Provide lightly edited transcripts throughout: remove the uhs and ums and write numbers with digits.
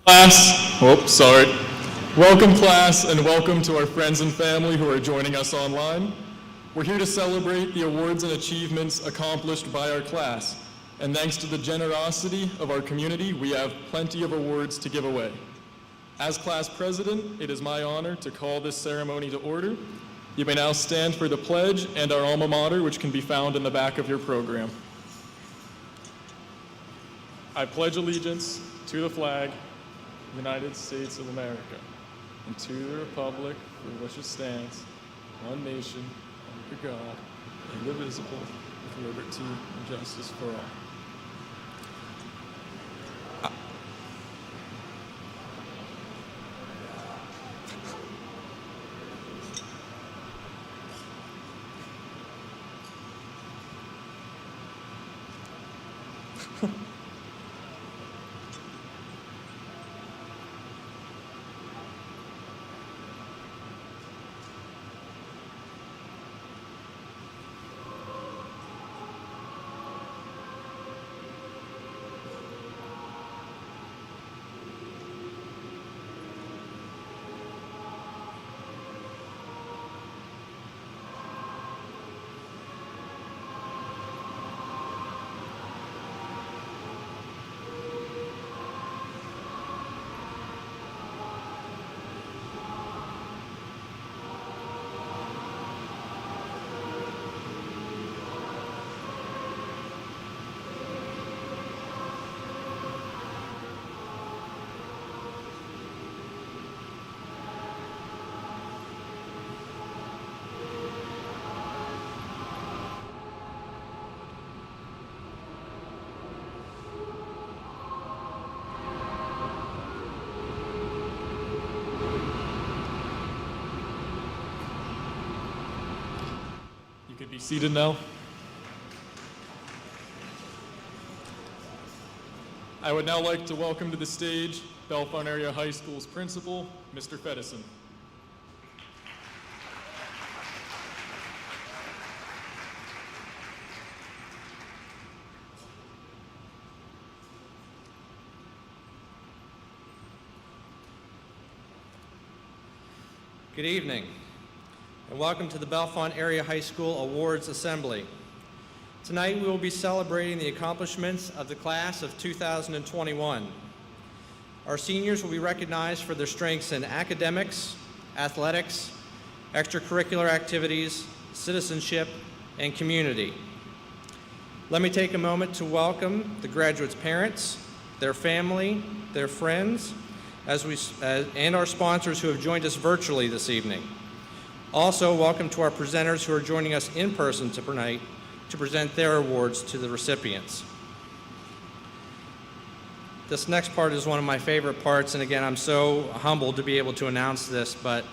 Class, Welcome class and welcome to our friends and family who are joining us online. We're here to celebrate the awards and achievements accomplished by our class. And thanks to the generosity of our community, we have plenty of awards to give away. As class president, it is my honor to call this ceremony to order. You may now stand for the pledge and our alma mater, which can be found in the back of your program. I pledge allegiance to the flag, United States of America, and to the republic for which it stands, one nation, under God, indivisible, with liberty and justice for all. Be seated now. I would now like to welcome to the stage Bellefonte Area High School's principal, Mr. Feddison. Good evening, and welcome to the Bellefonte Area High School Awards Assembly. Tonight we will be celebrating the accomplishments of the class of 2021. Our seniors will be recognized for their strengths in academics, athletics, extracurricular activities, citizenship, and community. Let me take a moment to welcome the graduates' parents, their family, their friends, and our sponsors who have joined us virtually this evening. Also, welcome to our presenters who are joining us in person tonight to present their awards to the recipients. This next part is one of my favorite parts, and again, I'm so humbled to be able to announce this, but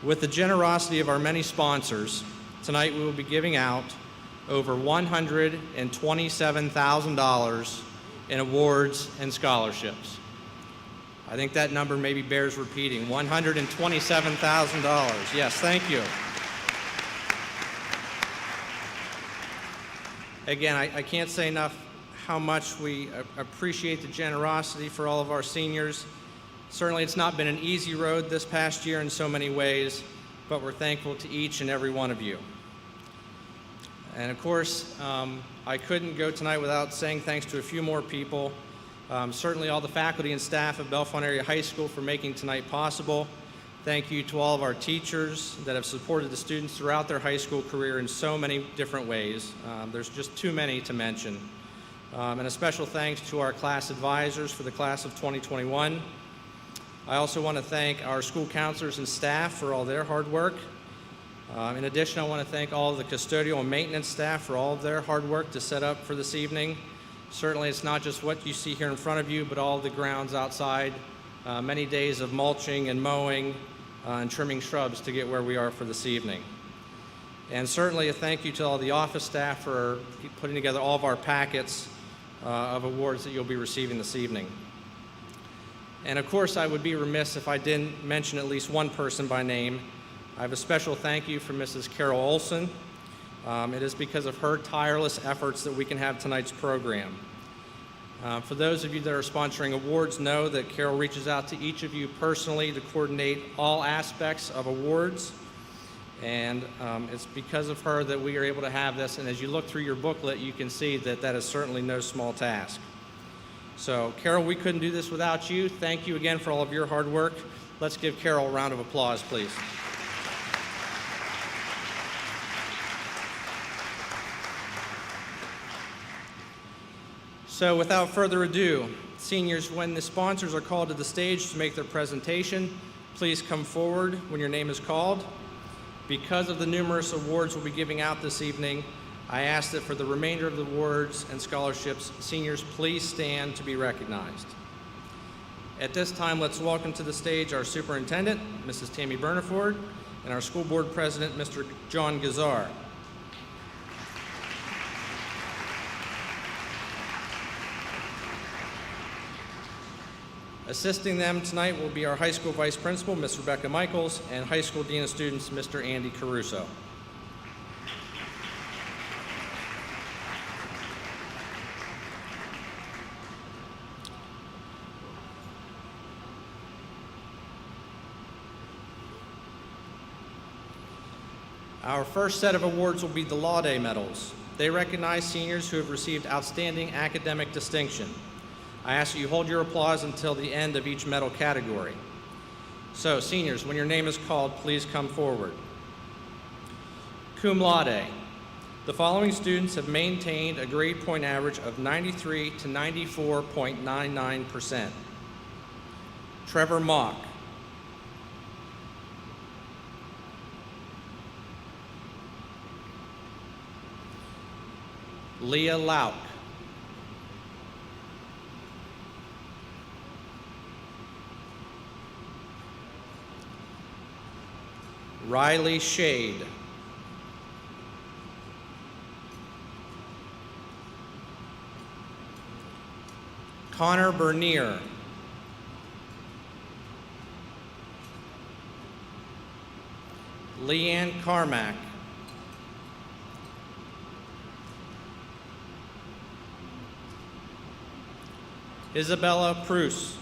with the generosity of our many sponsors, tonight we will be giving out over $127,000 in awards and scholarships. I think that number maybe bears repeating, $127,000. Yes, thank you. Again, I can't say enough how much we appreciate the generosity for all of our seniors. Certainly it's not been an easy road this past year in so many ways, but we're thankful to each and every one of you. And of course, I couldn't go tonight without saying thanks to a few more people. Certainly all the faculty and staff of Bellefonte Area High School for making tonight possible. Thank you to all of our teachers that have supported the students throughout their high school career in so many different ways. There's just too many to mention. And a special thanks to our class advisors for the class of 2021. I also want to thank our school counselors and staff for all their hard work. In addition, I want to thank all of the custodial and maintenance staff for all of their hard work to set up for this evening. Certainly it's not just what you see here in front of you, but all the grounds outside, many days of mulching and mowing and trimming shrubs to get where we are for this evening. And certainly a thank you to all the office staff for putting together all of our packets of awards that you'll be receiving this evening. And of course, I would be remiss if I didn't mention at least one person by name. I have a special thank you for Mrs. Carol Olson. It is because of her tireless efforts that we can have tonight's program. For those of you that are sponsoring awards, know that Carol reaches out to each of you personally to coordinate all aspects of awards. And it's because of her that we are able to have this. And as you look through your booklet, you can see that that is certainly no small task. So, Carol, we couldn't do this without you. Thank you again for all of your hard work. Let's give Carol a round of applause, please. So, without further ado, seniors, when the sponsors are called to the stage to make their presentation, please come forward when your name is called. Because of the numerous awards we'll be giving out this evening, I ask that for the remainder of the awards and scholarships, seniors please stand to be recognized. At this time, let's welcome to the stage our superintendent, Mrs. Tammy Burniford, and our school board president, Mr. John Gazar. Assisting them tonight will be our high school vice principal, Ms. Rebecca Michaels, and high school dean of students, Mr. Andy Caruso. Our first set of awards will be the Laude medals. They recognize seniors who have received outstanding academic distinction. I ask that you hold your applause until the end of each medal category. So, seniors, when your name is called, please come forward. Cum laude. The following students have maintained a grade point average of 93 to 94.99%. Trevor Mock. Leah Lauk. Riley Shade. Connor Bernier. Leanne Carmack. Isabella Prus.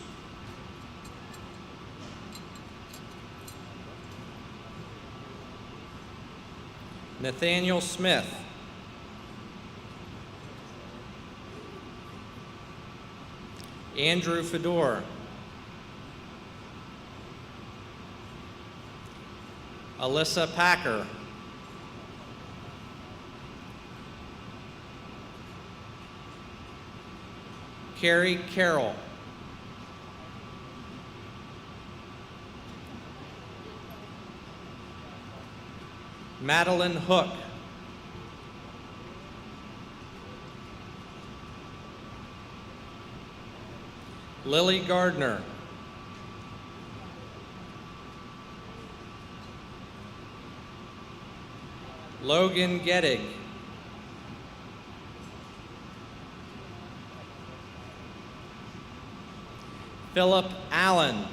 Nathaniel Smith. Andrew Fedor. Alyssa Packer. Carrie Carroll. Madeline Hook. Lily Gardner. Logan Gettig. Philip Allen.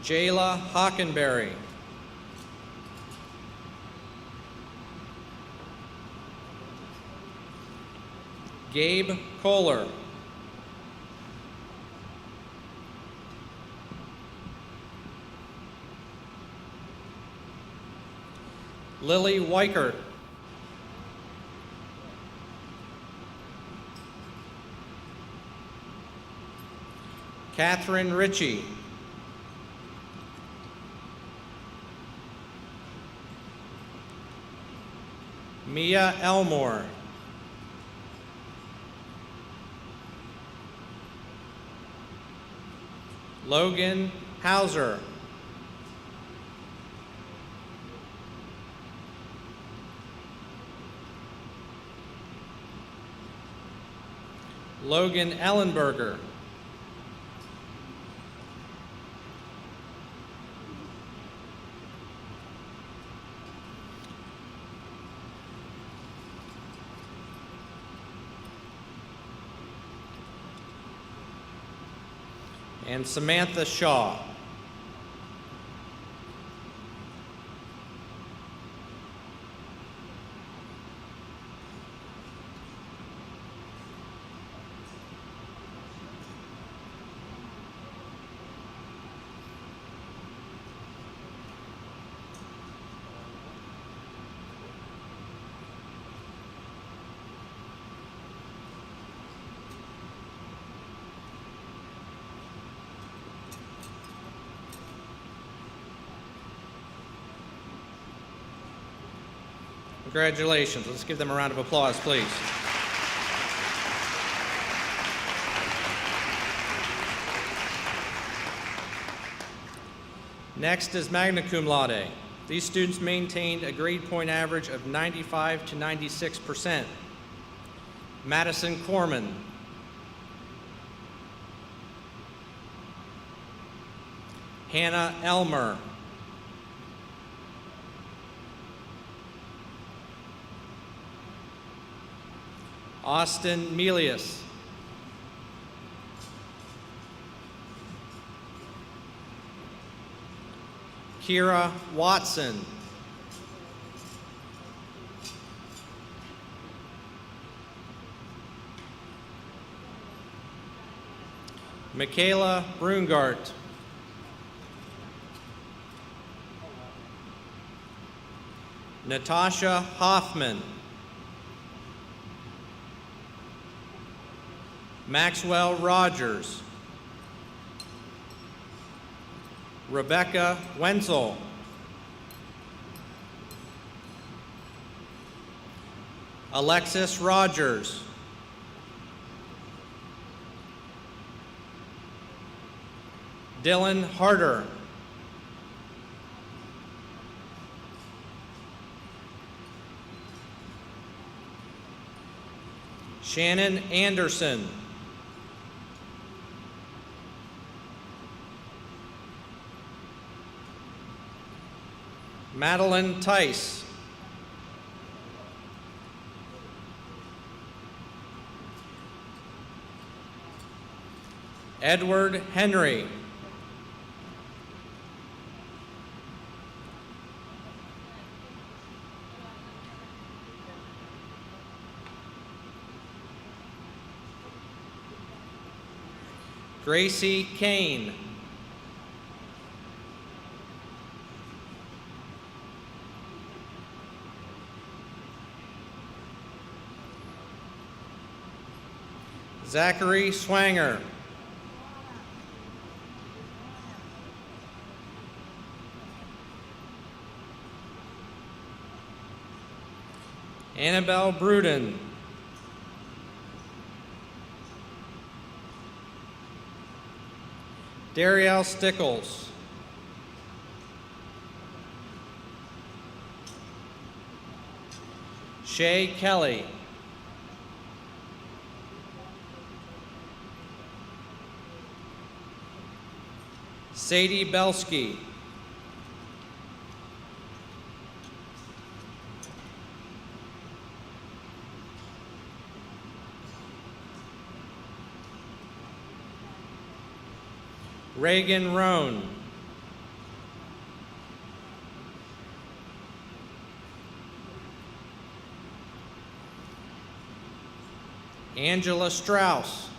Jayla Hockenberry. Gabe Kohler. Lily Weichert. Catherine Ritchie. Mia Elmore. Logan Hauser. Logan Ellenberger. And Samantha Shaw. Congratulations. Let's give them a round of applause, please. Next is Magna Cum Laude. These students maintained a grade point average of 95 to 96%. Madison Corman. Hannah Elmer. Austin Melius. Kira Watson. Michaela Brungart. Natasha Hoffman. Maxwell Rogers. Rebecca Wenzel. Alexis Rogers. Dylan Harder. Shannon Anderson. Madeline Tice. Edward Henry. Gracie Kane. Zachary Swanger. Annabelle Bruden. Darielle Stickles. Shay Kelly. Sadie Belsky. Reagan Roan. Angela Strauss.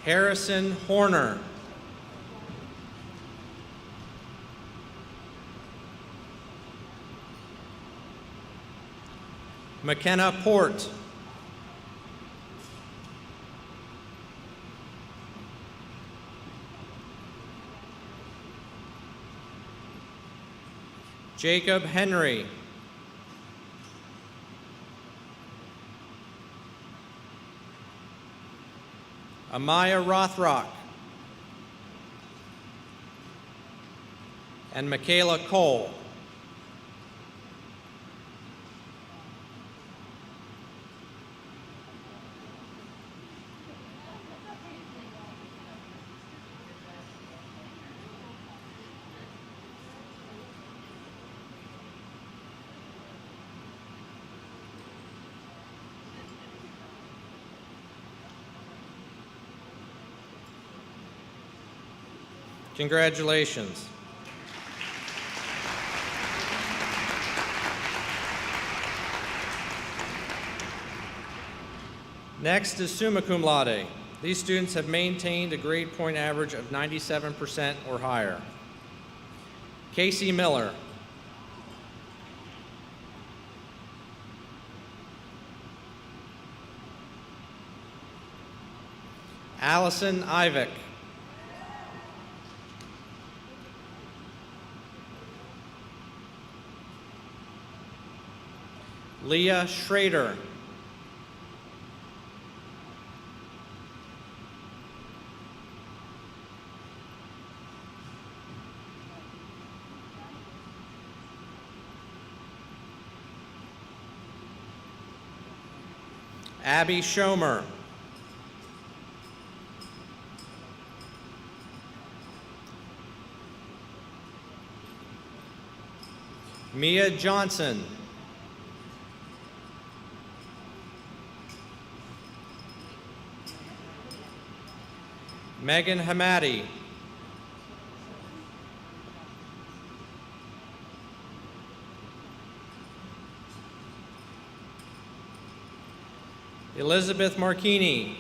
Harrison Horner. McKenna Port. Jacob Henry. Amaya Rothrock. And Michaela Cole. Congratulations. Next is Summa Cum Laude. These students have maintained a grade point average of 97% or higher. Casey Miller. Allison Ivick. Leah Schrader. Abby Schomer. Mia Johnson. Megan Hamadi. Elizabeth Marchini.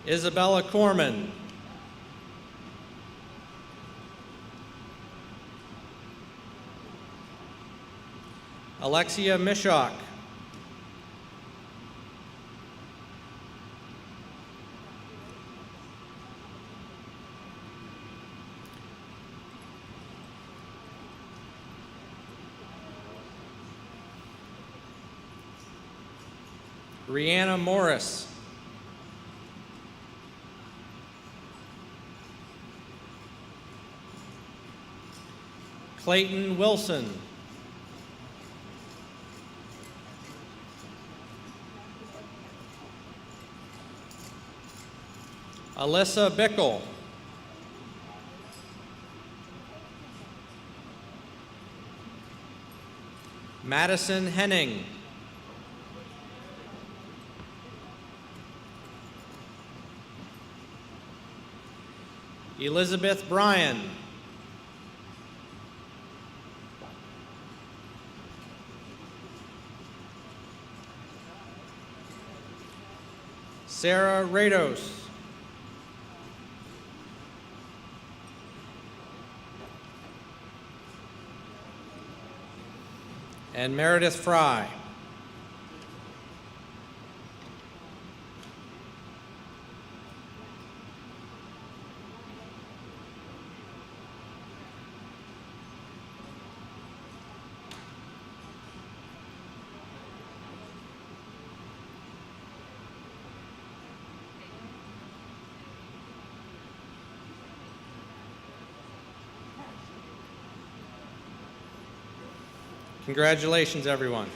Isabella Corman. Alexia Mishok. Rihanna Morris. Clayton Wilson. Alyssa Bickle. Madison Henning. Elizabeth Bryan. Sarah Rados. And Meredith Fry. Congratulations, everyone.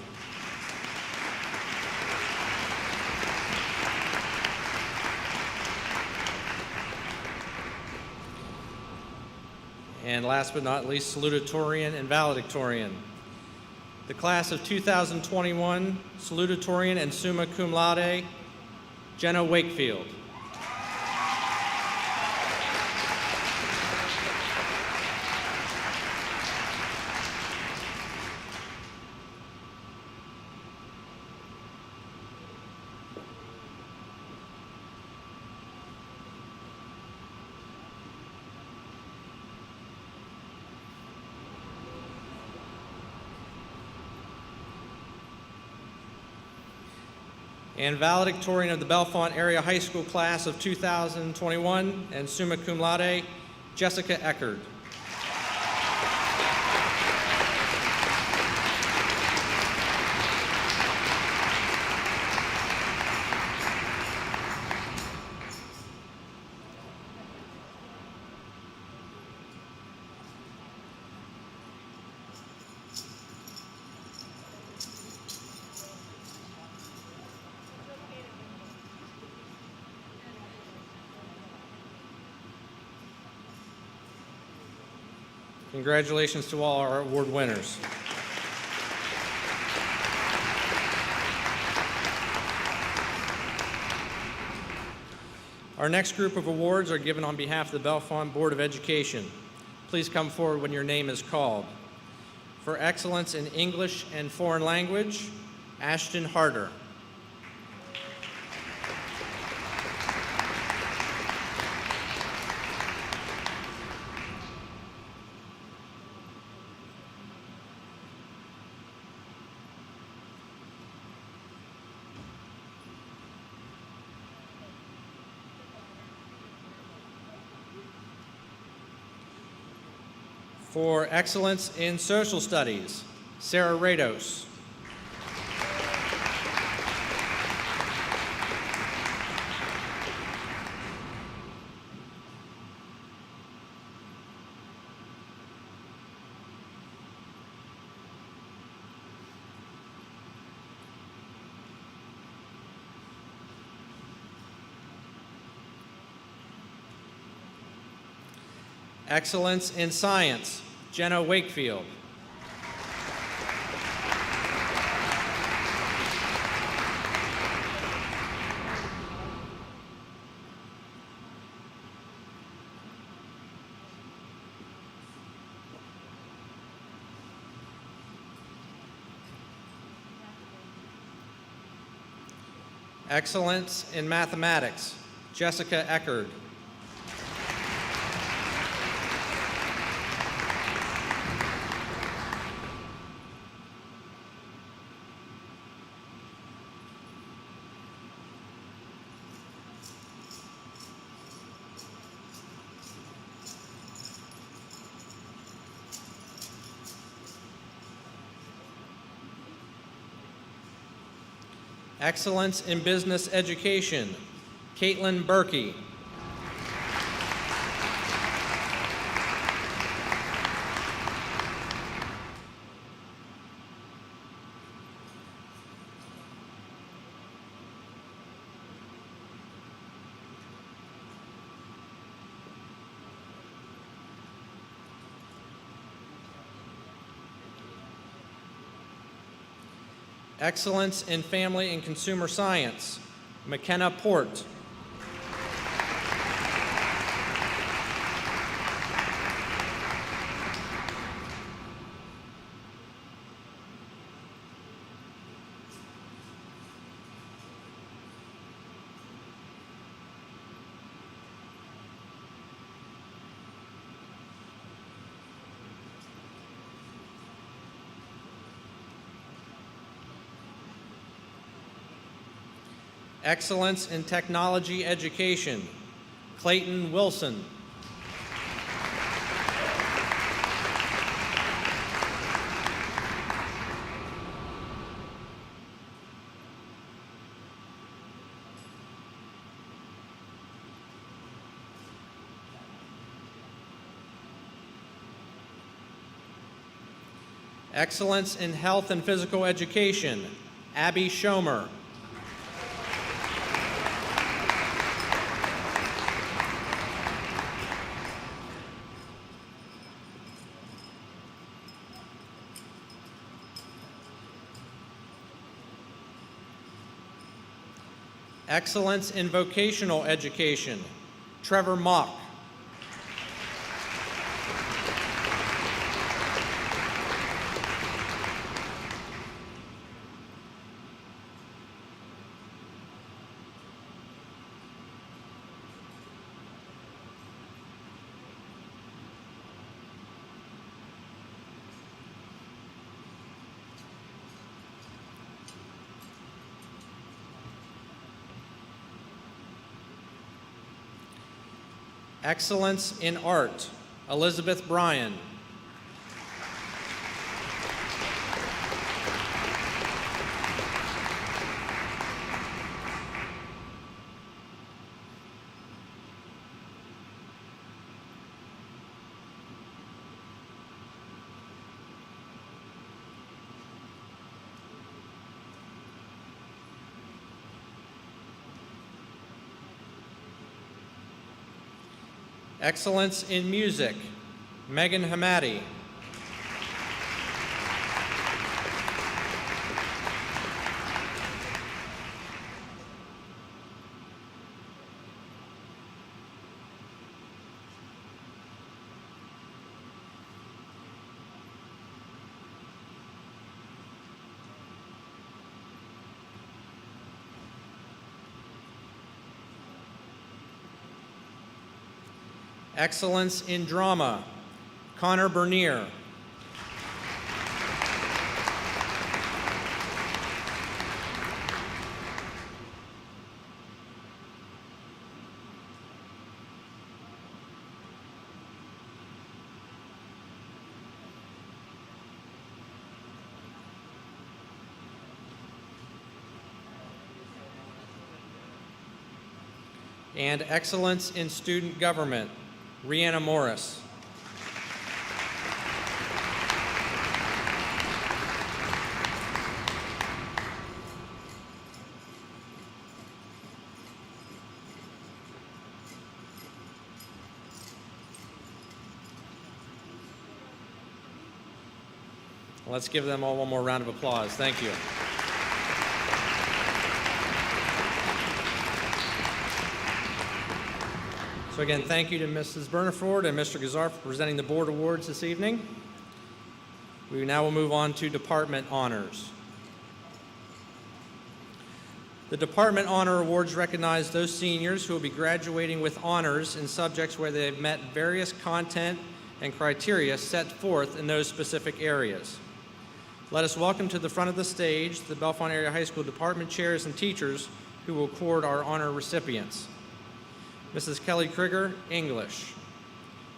And last but not least, salutatorian and valedictorian. The class of 2021, salutatorian and summa cum laude, Jenna Wakefield. And valedictorian of the Bellefonte Area High School class of 2021 and summa cum laude, Jessica Eckerd. Congratulations to all our award winners. Our next group of awards are given on behalf of the Bellefonte Board of Education. Please come forward when your name is called. For excellence in English and foreign language, Ashton Harder. For excellence in social studies, Sarah Rados. Excellence in science, Jenna Wakefield. Excellence in mathematics, Jessica Eckerd. Excellence in business education, Caitlin Berkey. Excellence in Family and Consumer Science, McKenna Port. Excellence in Technology Education, Clayton Wilson. Excellence in Health and Physical Education, Abby Schomer. Excellence in Vocational Education, Trevor Mock. Excellence in Art, Elizabeth Bryan. Excellence in Music, Megan Hamadi. Excellence in Drama, Connor Bernier. and Excellence in Student Government, Rihanna Morris. Let's give them all one more round of applause. Thank you. So again, thank you to Mrs. Burniford and Mr. Garver for presenting the board awards this evening. We now will move on to department honors. The Department Honor Awards recognize those seniors who will be graduating with honors in subjects where they have met various content and criteria set forth in those specific areas. Let us welcome to the front of the stage the Bellefonte Area High School department chairs and teachers who will award our honor recipients. Mrs. Kelly Krieger, English.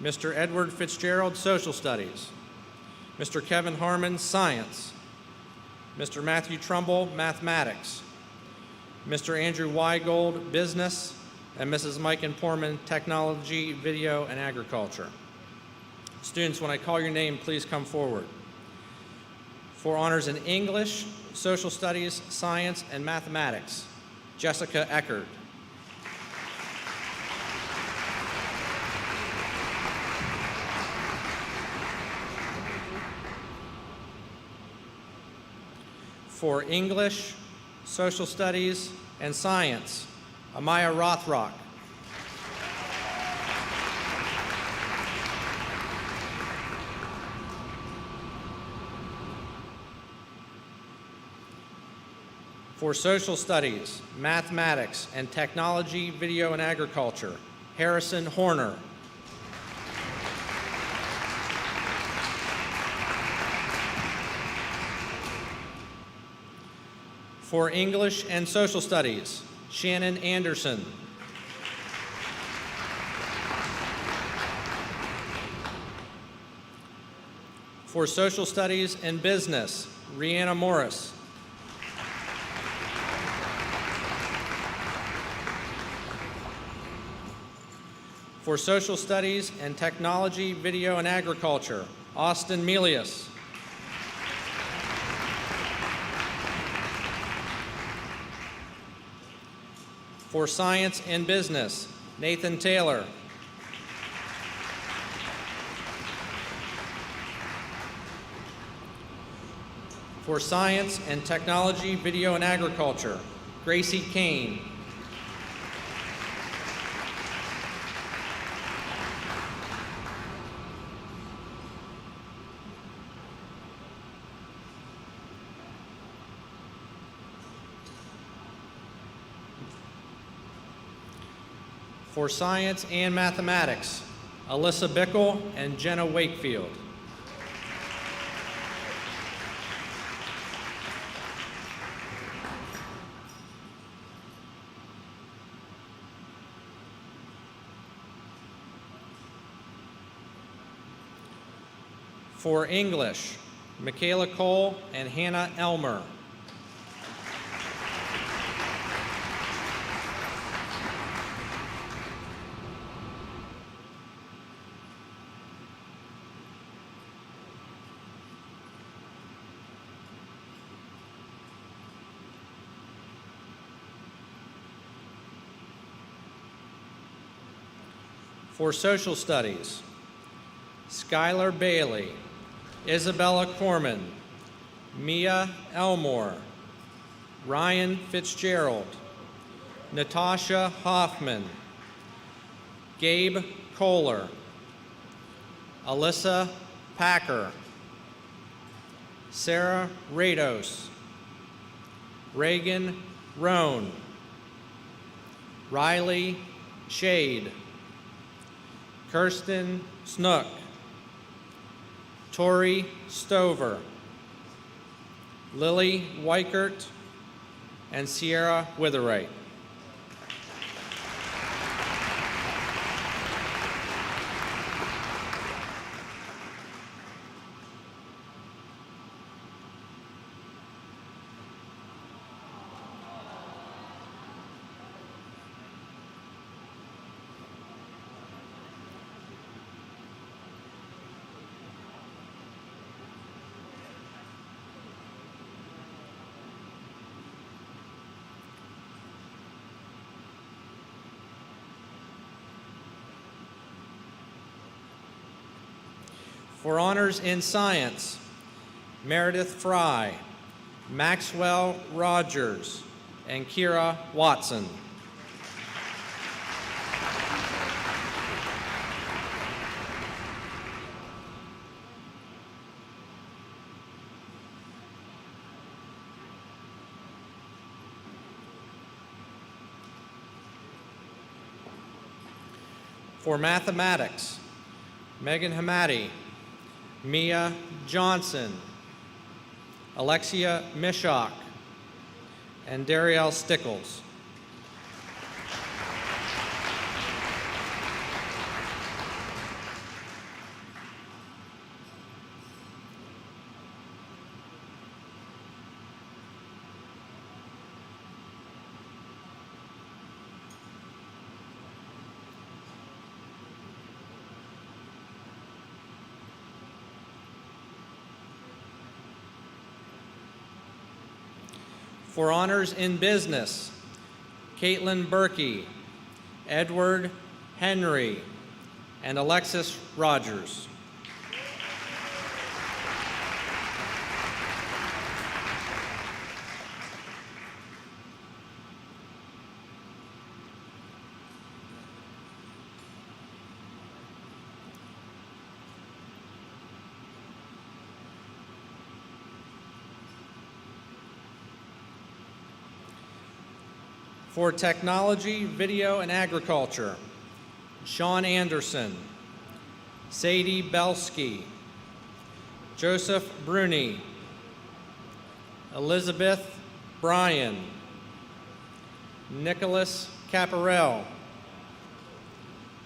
Mr. Edward Fitzgerald, Social Studies. Mr. Kevin Harmon, Science. Mr. Matthew Trumbull, Mathematics. Mr. Andrew Weigold, Business. And Mrs. Mike and Porman, Technology, Video, and Agriculture. Students, when I call your name, please come forward. For honors in English, Social Studies, Science, and Mathematics, Jessica Eckert. For English, Social Studies, and Science, Amaya Rothrock. For Social Studies, Mathematics, and Technology, Video, and Agriculture, Harrison Horner. For English and Social Studies, Shannon Anderson. For Social Studies and Business, Rihanna Morris. For Social Studies and Technology, Video, and Agriculture, Austin Melius. For Science and Business, Nathan Taylor. For Science and Technology, Video, and Agriculture, Gracie Kane. For Science and Mathematics, Alyssa Bickle and Jenna Wakefield. For English, Michaela Cole and Hannah Elmer. For Social Studies, Skylar Bailey, Isabella Corman, Mia Elmore, Ryan Fitzgerald, Natasha Hoffman, Gabe Kohler, Alyssa Packer, Sarah Rados, Reagan Roan, Riley Shade, Kirsten Snook, Tori Stover, Lily Weichert, and Sierra Witherite. For honors in science, Meredith Fry, Maxwell Rogers, and Kira Watson. For mathematics, Megan Hamadi, Mia Johnson, Alexia Mishok, and Darielle Stickles. For honors in business, Caitlin Berkey, Edward Henry, and Alexis Rogers. For technology, video, and agriculture, Sean Anderson, Sadie Belsky, Joseph Bruni, Elizabeth Bryan, Nicholas Caparel,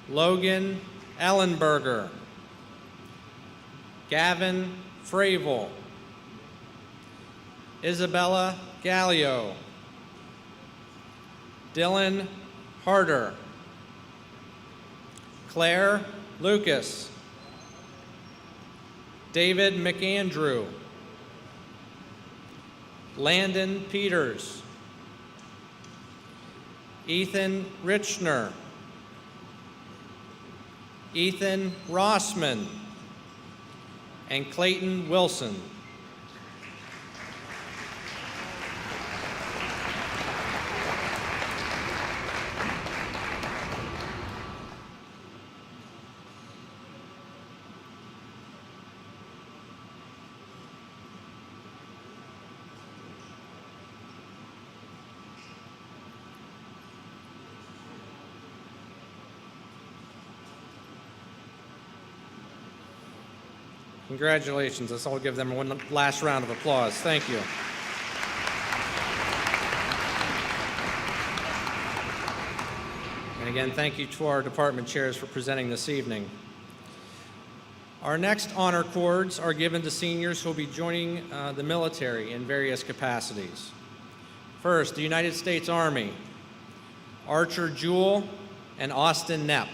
Logan Ellenberger, Gavin Fravel, Isabella Gallio, Dylan Harder, Claire Lucas, David McAndrew, Landon Peters, Ethan Richner, Ethan Rossman, and Clayton Wilson. Congratulations. Let's all give them one last round of applause. Thank you. And again, thank you to our department chairs for presenting this evening. Our next honor cords are given to seniors who will be joining the military in various capacities. First, the United States Army, Archer Jewell and Austin Knepp.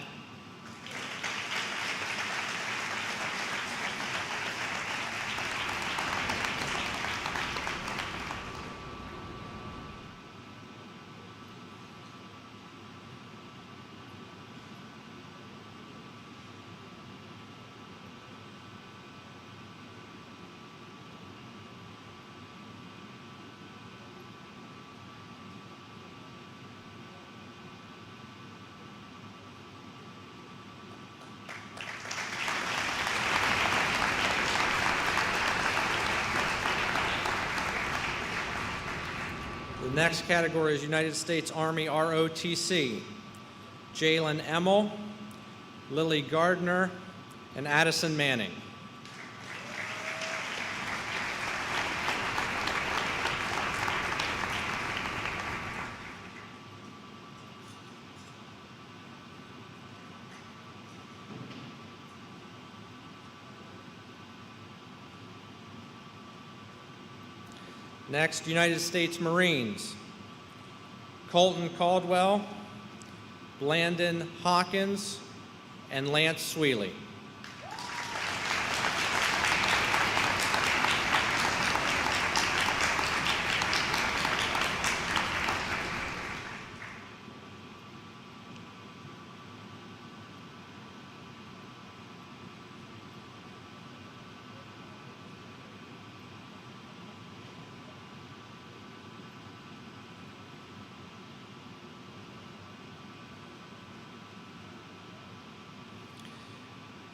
The next category is United States Army ROTC. Jalen Emmel, Lily Gardner, and Addison Manning. Next, United States Marines. Colton Caldwell, Blandon Hawkins, and Lance Sweely.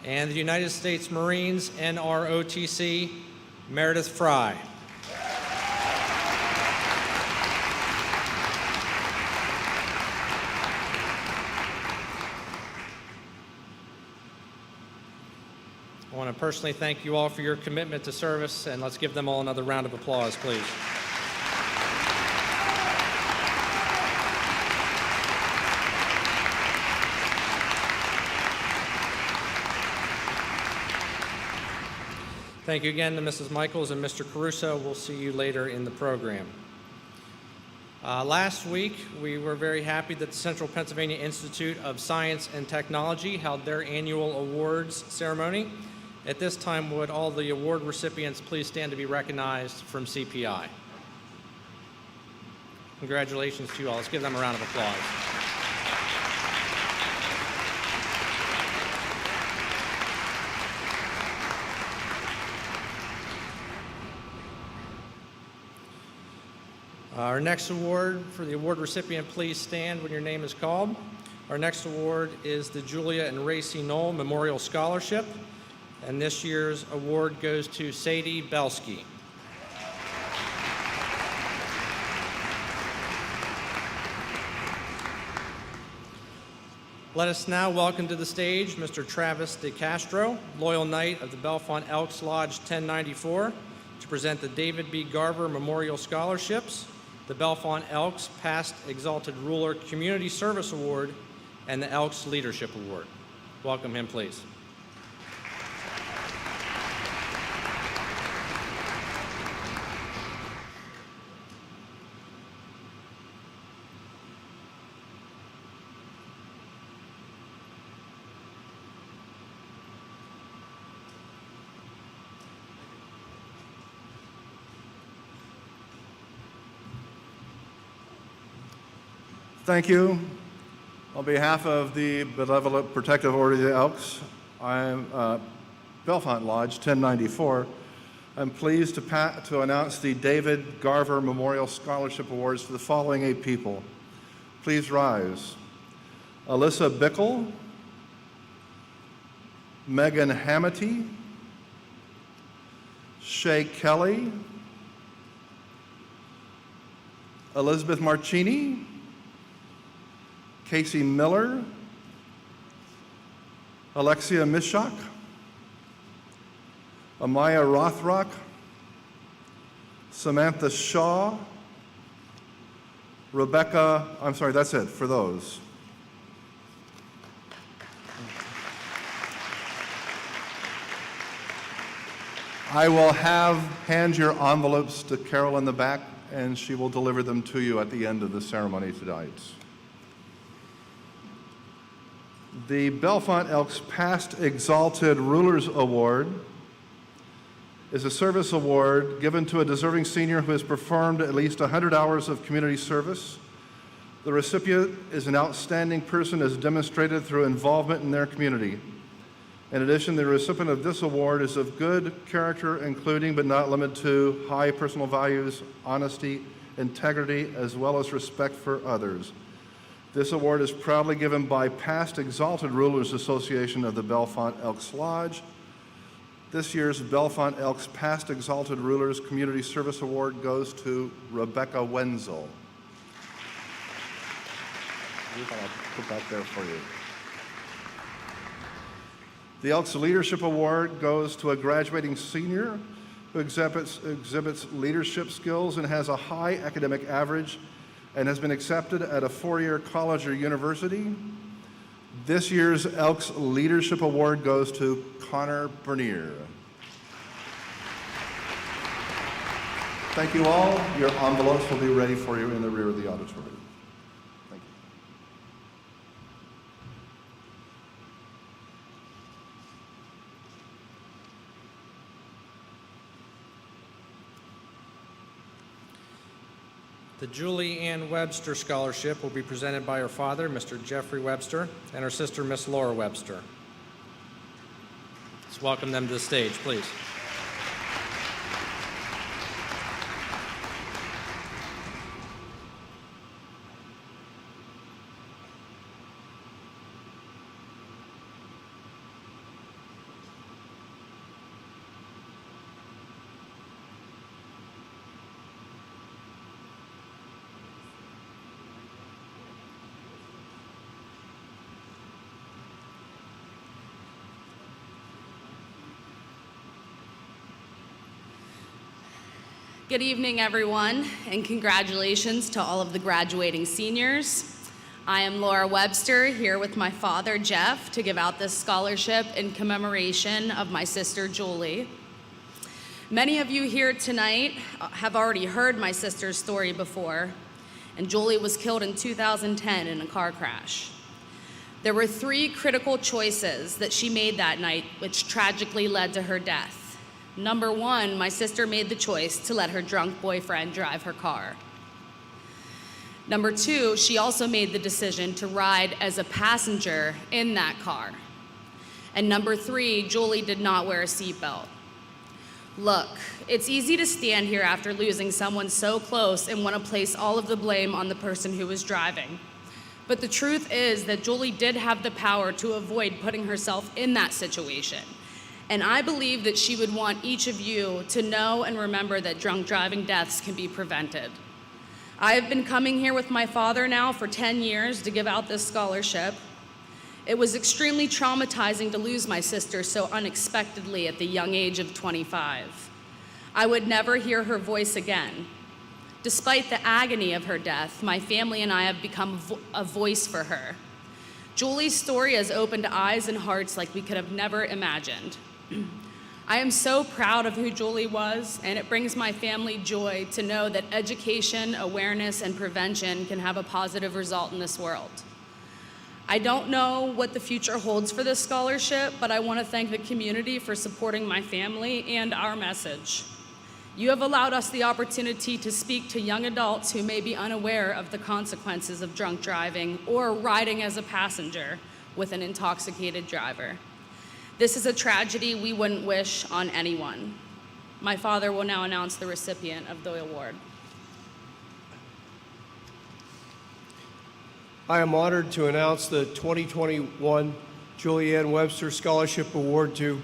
and the United States Marines NROTC, Meredith Fry. I want to personally thank you all for your commitment to service, and let's give them all another round of applause, please. Thank you again to Mrs. Michaels and Mr. Caruso. We'll see you later in the program. Last week, we were very happy that the Central Pennsylvania Institute of Science and Technology held their annual awards ceremony. At this time, would all the award recipients please stand to be recognized from CPI? Congratulations to you all. Let's give them a round of applause. Our next award, for the award recipient, please stand when your name is called. Our next award is the Julia and Racy Knoll Memorial Scholarship, and this year's award goes to Sadie Belsky. Let us now welcome to the stage Mr. Travis DeCastro, Loyal Knight of the Bellefonte Elks Lodge 1094, to present the David B. Garver Memorial Scholarships, the Bellefonte Elks Past Exalted Ruler Community Service Award, and the Elks Leadership Award. Welcome him, please. Thank you. On behalf of the Benevolent Protective Order of the Elks, I'm Bellefonte Lodge 1094. I'm pleased to announce the David Garver Memorial Scholarship Awards to the following 8 people. Please rise. Alyssa Bickle, Megan Hamity, Shay Kelly, Elizabeth Marchini, Casey Miller, Alexia Mishak, Amaya Rothrock, Samantha Shaw, Rebecca, I'm sorry, that's it for those. I will hand your envelopes to Carol in the back, and she will deliver them to you at the end of the ceremony tonight. The Bellefonte Elks Past Exalted Rulers Award is a service award given to a deserving senior who has performed at least 100 hours of community service. The recipient is an outstanding person as demonstrated through involvement in their community. In addition, the recipient of this award is of good character, including but not limited to high personal values, honesty, integrity, as well as respect for others. This award is proudly given by Past Exalted Rulers Association of the Bellefonte Elks Lodge. This year's Bellefonte Elks Past Exalted Rulers Community Service Award goes to Rebecca Wenzel. I'll put that there for you. The Elks Leadership Award goes to a graduating senior who exhibits leadership skills and has a high academic average and has been accepted at a 4-year college or university. This year's Elks Leadership Award goes to Connor Bernier. Thank you all. Your envelopes will be ready for you in the rear of the auditorium. Thank you. The Julie Ann Webster Scholarship will be presented by her father, Mr. Jeffrey Webster, and her sister, Miss Laura Webster. Let's welcome them to the stage, please. Good evening, everyone, and congratulations to all of the graduating seniors. I am Laura Webster, here with my father, Jeff, to give out this scholarship in commemoration of my sister, Julie. Many of you here tonight have already heard my sister's story before, and Julie was killed in 2010 in a car crash. There were 3 critical choices that she made that night, which tragically led to her death. Number 1, my sister made the choice to let her drunk boyfriend drive her car. Number 2, she also made the decision to ride as a passenger in that car. And number 3, Julie did not wear a seatbelt. Look, it's easy to stand here after losing someone so close and want to place all of the blame on the person who was driving. But the truth is that Julie did have the power to avoid putting herself in that situation. And I believe that she would want each of you to know and remember that drunk driving deaths can be prevented. I have been coming here with my father now for 10 years to give out this scholarship. It was extremely traumatizing to lose my sister so unexpectedly at the young age of 25. I would never hear her voice again. Despite the agony of her death, my family and I have become a voice for her. Julie's story has opened eyes and hearts like we could have never imagined. I am so proud of who Julie was, and it brings my family joy to know that education, awareness, and prevention can have a positive result in this world. I don't know what the future holds for this scholarship, but I want to thank the community for supporting my family and our message. You have allowed us the opportunity to speak to young adults who may be unaware of the consequences of drunk driving or riding as a passenger with an intoxicated driver. This is a tragedy we wouldn't wish on anyone. My father will now announce the recipient of the award. I am honored to announce the 2021 Julianne Webster Scholarship Award to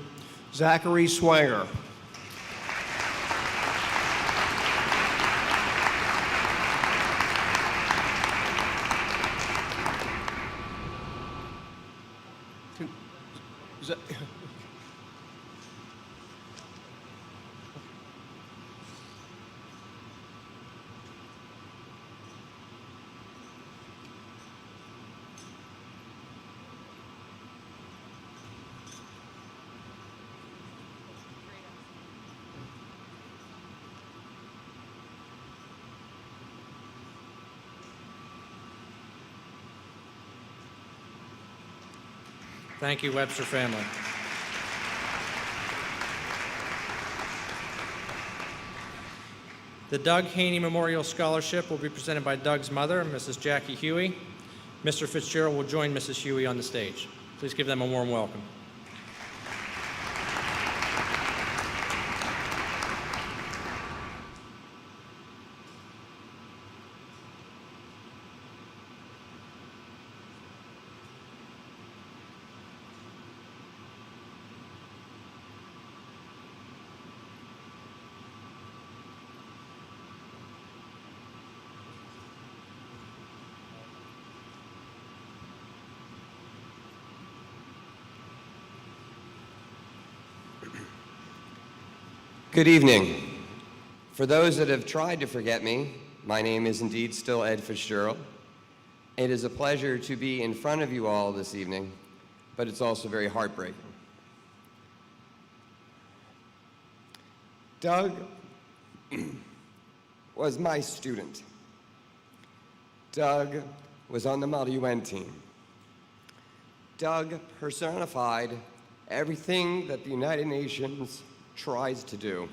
Zachary Swanger. Thank you, Webster family. The Doug Haney Memorial Scholarship will be presented by Doug's mother, Mrs. Jackie Huey. Mr. Fitzgerald will join Mrs. Huey on the stage. Please give them a warm welcome. Good evening. For those that have tried to forget me, my name is indeed still Ed Fitzgerald. It is a pleasure to be in front of you all this evening, but it's also very heartbreaking. Doug was my student. Doug was on the Model UN team. Doug personified everything that the United Nations tries to do,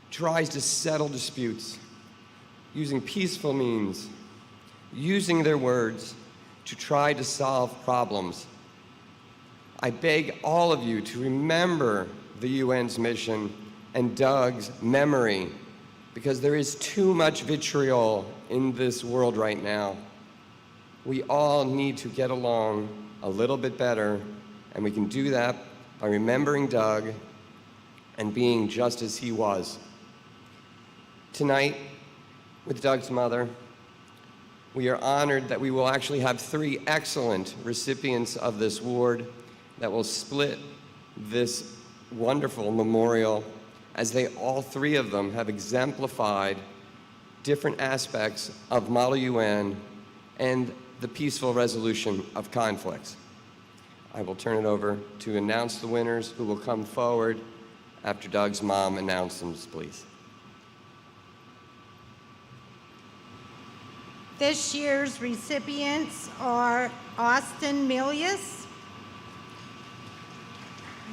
tries to settle disputes using peaceful means, using their words to try to solve problems. I beg all of you to remember the UN's mission and Doug's memory, because there is too much vitriol in this world right now. We all need to get along a little bit better, and we can do that by remembering Doug and being just as he was. Tonight, with Doug's mother, we are honored that we will actually have 3 excellent recipients of this award that will split this wonderful memorial as they all three of them have exemplified different aspects of Model UN and the peaceful resolution of conflicts. I will turn it over to announce the winners, who will come forward after Doug's mom announces them, please. This year's recipients are Austin Milius,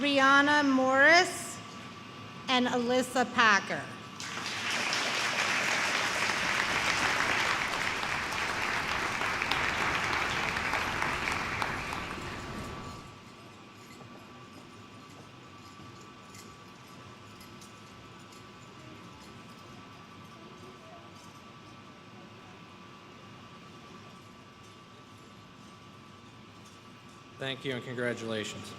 Rihanna Morris, and Alyssa Packer. Thank you and congratulations.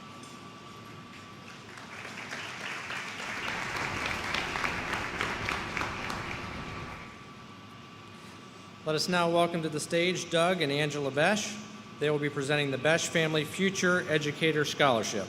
Let us now welcome to the stage Doug and Angela Besh. They will be presenting the Besh Family Future Educator Scholarship.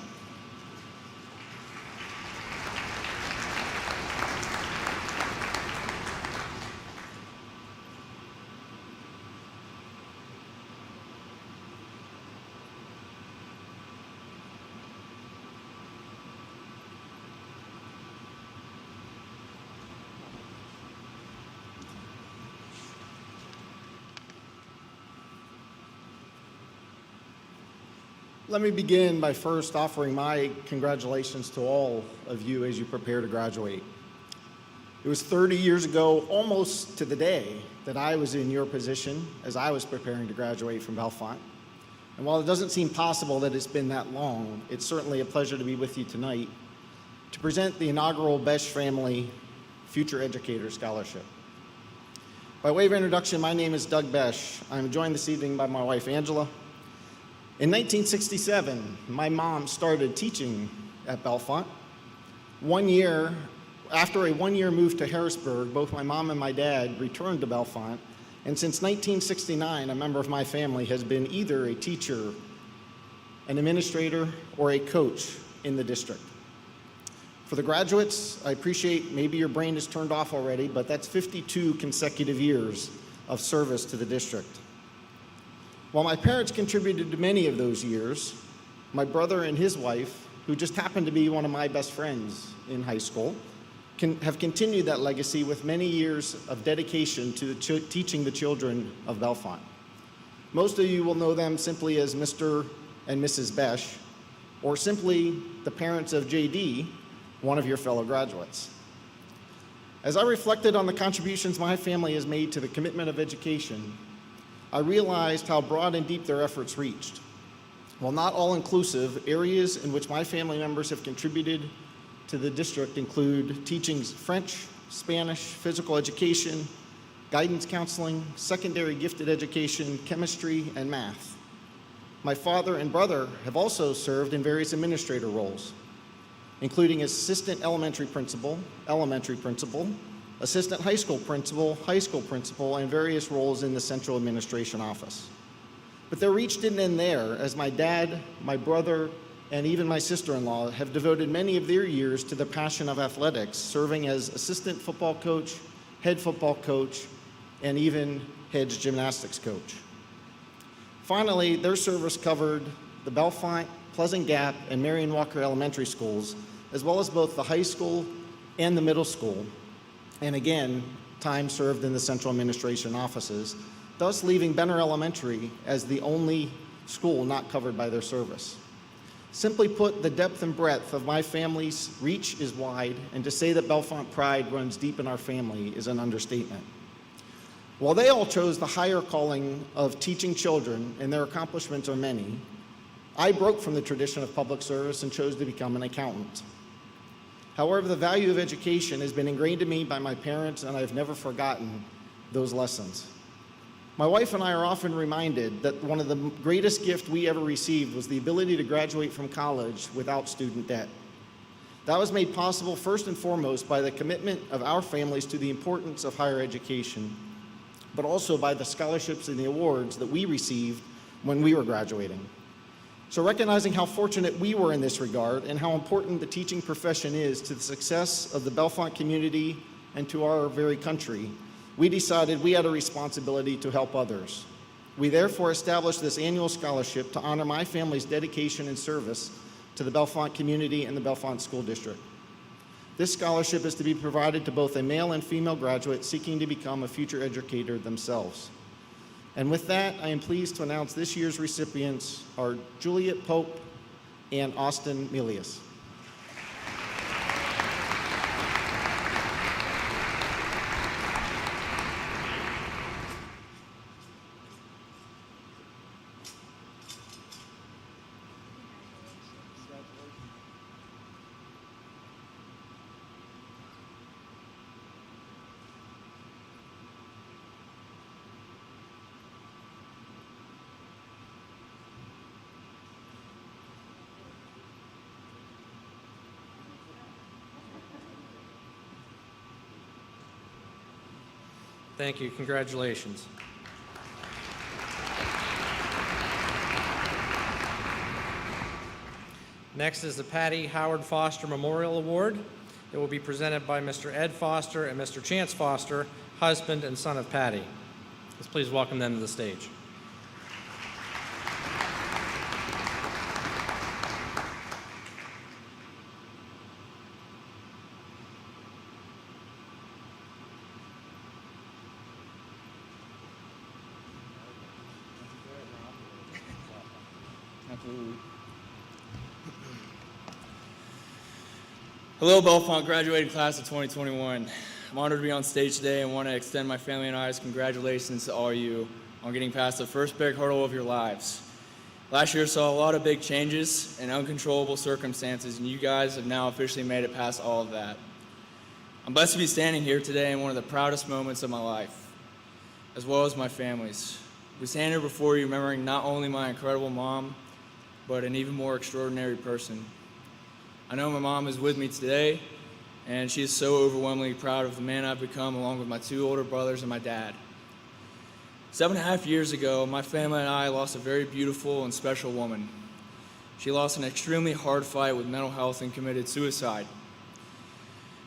Let me begin by first offering my congratulations to all of you as you prepare to graduate. It was 30 years ago, almost to the day, that I was in your position as I was preparing to graduate from Bellefonte. And while it doesn't seem possible that it's been that long, it's certainly a pleasure to be with you tonight to present the inaugural Besh Family Future Educator Scholarship. By way of introduction, my name is Doug Besh. I'm joined this evening by my wife, Angela. In 1967, my mom started teaching at Bellefonte. After a one-year move to Harrisburg, both my mom and my dad returned to Bellefonte, and since 1969, a member of my family has been either a teacher, an administrator, or a coach in the district. For the graduates, I appreciate maybe your brain is turned off already, but that's 52 consecutive years of service to the district. While my parents contributed to many of those years, my brother and his wife, who just happened to be one of my best friends in high school, have continued that legacy with many years of dedication to teaching the children of Bellefonte. Most of you will know them simply as Mr. and Mrs. Besh, or simply the parents of JD, one of your fellow graduates. As I reflected on the contributions my family has made to the commitment of education, I realized how broad and deep their efforts reached. While not all-inclusive, areas in which my family members have contributed to the district include teaching French, Spanish, physical education, guidance counseling, secondary gifted education, chemistry, and math. My father and brother have also served in various administrator roles, including assistant elementary principal, assistant high school principal, and various roles in the central administration office. But their reach didn't end there, as my dad, my brother, and even my sister-in-law have devoted many of their years to the passion of athletics, serving as assistant football coach, head football coach, and even head gymnastics coach. Finally, their service covered the Bellefonte, Pleasant Gap, and Marion Walker elementary schools, as well as both the high school and the middle school, and again, time served in the central administration offices, thus leaving Benner Elementary as the only school not covered by their service. Simply put, the depth and breadth of my family's reach is wide, and to say that Bellefonte pride runs deep in our family is an understatement. While they all chose the higher calling of teaching children, and their accomplishments are many, I broke from the tradition of public service and chose to become an accountant. However, the value of education has been ingrained in me by my parents, and I've never forgotten those lessons. My wife and I are often reminded that one of the greatest gifts we ever received was the ability to graduate from college without student debt. That was made possible first and foremost by the commitment of our families to the importance of higher education, but also by the scholarships and the awards that we received when we were graduating. So recognizing how fortunate we were in this regard and how important the teaching profession is to the success of the Bellefonte community and to our very country, we decided we had a responsibility to help others. We therefore established this annual scholarship to honor my family's dedication and service to the Bellefonte community and the Bellefonte School District. This scholarship is to be provided to both a male and female graduate seeking to become a future educator themselves. And with that, I am pleased to announce this year's recipients are Juliet Pope and Austin Milius. Thank you. Congratulations. Next is the Patty Howard Foster Memorial Award. It will be presented by Mr. Ed Foster and Mr. Chance Foster, husband and son of Patty. Let's please welcome them to the stage. Hello, Bellefonte graduating class of 2021. I'm honored to be on stage today and want to extend my family and I's congratulations to all of you on getting past the first big hurdle of your lives. Last year saw a lot of big changes and uncontrollable circumstances, and you guys have now officially made it past all of that. I'm blessed to be standing here today in one of the proudest moments of my life, as well as my family's. We stand here before you remembering not only my incredible mom, but an even more extraordinary person. I know my mom is with me today, and she is so overwhelmingly proud of the man I've become, along with my two older brothers and my dad. 7.5 years ago, my family and I lost a very beautiful and special woman. She lost an extremely hard fight with mental health and committed suicide.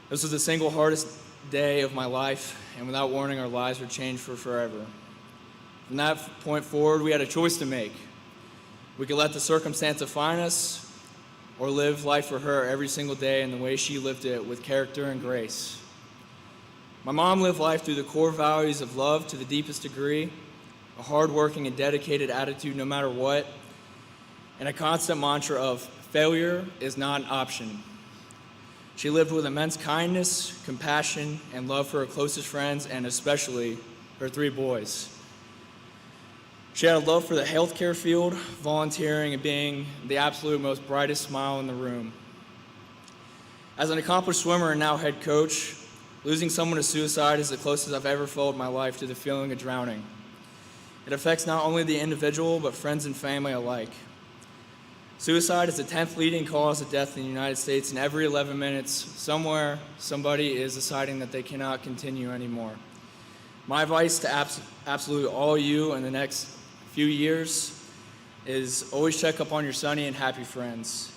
This was the single hardest day of my life, and without warning, our lives were changed for forever. From that point forward, we had a choice to make. We could let the circumstance define us, or live life for her every single day in the way she lived it with character and grace. My mom lived life through the core values of love to the deepest degree, a hardworking and dedicated attitude no matter what, and a constant mantra of failure is not an option. She lived with immense kindness, compassion, and love for her closest friends, and especially her 3 boys. She had a love for the healthcare field, volunteering, and being the absolute most brightest smile in the room. As an accomplished swimmer and now head coach, losing someone to suicide is the closest I've ever felt in my life to the feeling of drowning. It affects not only the individual, but friends and family alike. Suicide is the 10th leading cause of death in the United States, and every 11 minutes, somewhere, somebody is deciding that they cannot continue anymore. My advice to absolutely all you in the next few years is always check up on your sunny and happy friends,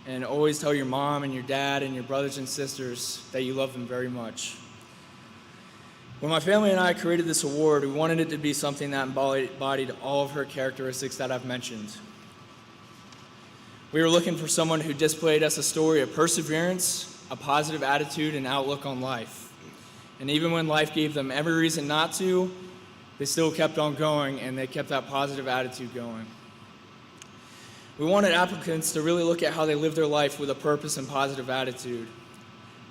and always tell your mom and your dad and your brothers and sisters that you love them very much. When my family and I created this award, we wanted it to be something that embodied all of her characteristics that I've mentioned. We were looking for someone who displayed us a story of perseverance, a positive attitude, and outlook on life. And even when life gave them every reason not to, they still kept on going, and they kept that positive attitude going. We wanted applicants to really look at how they live their life with a purpose and positive attitude.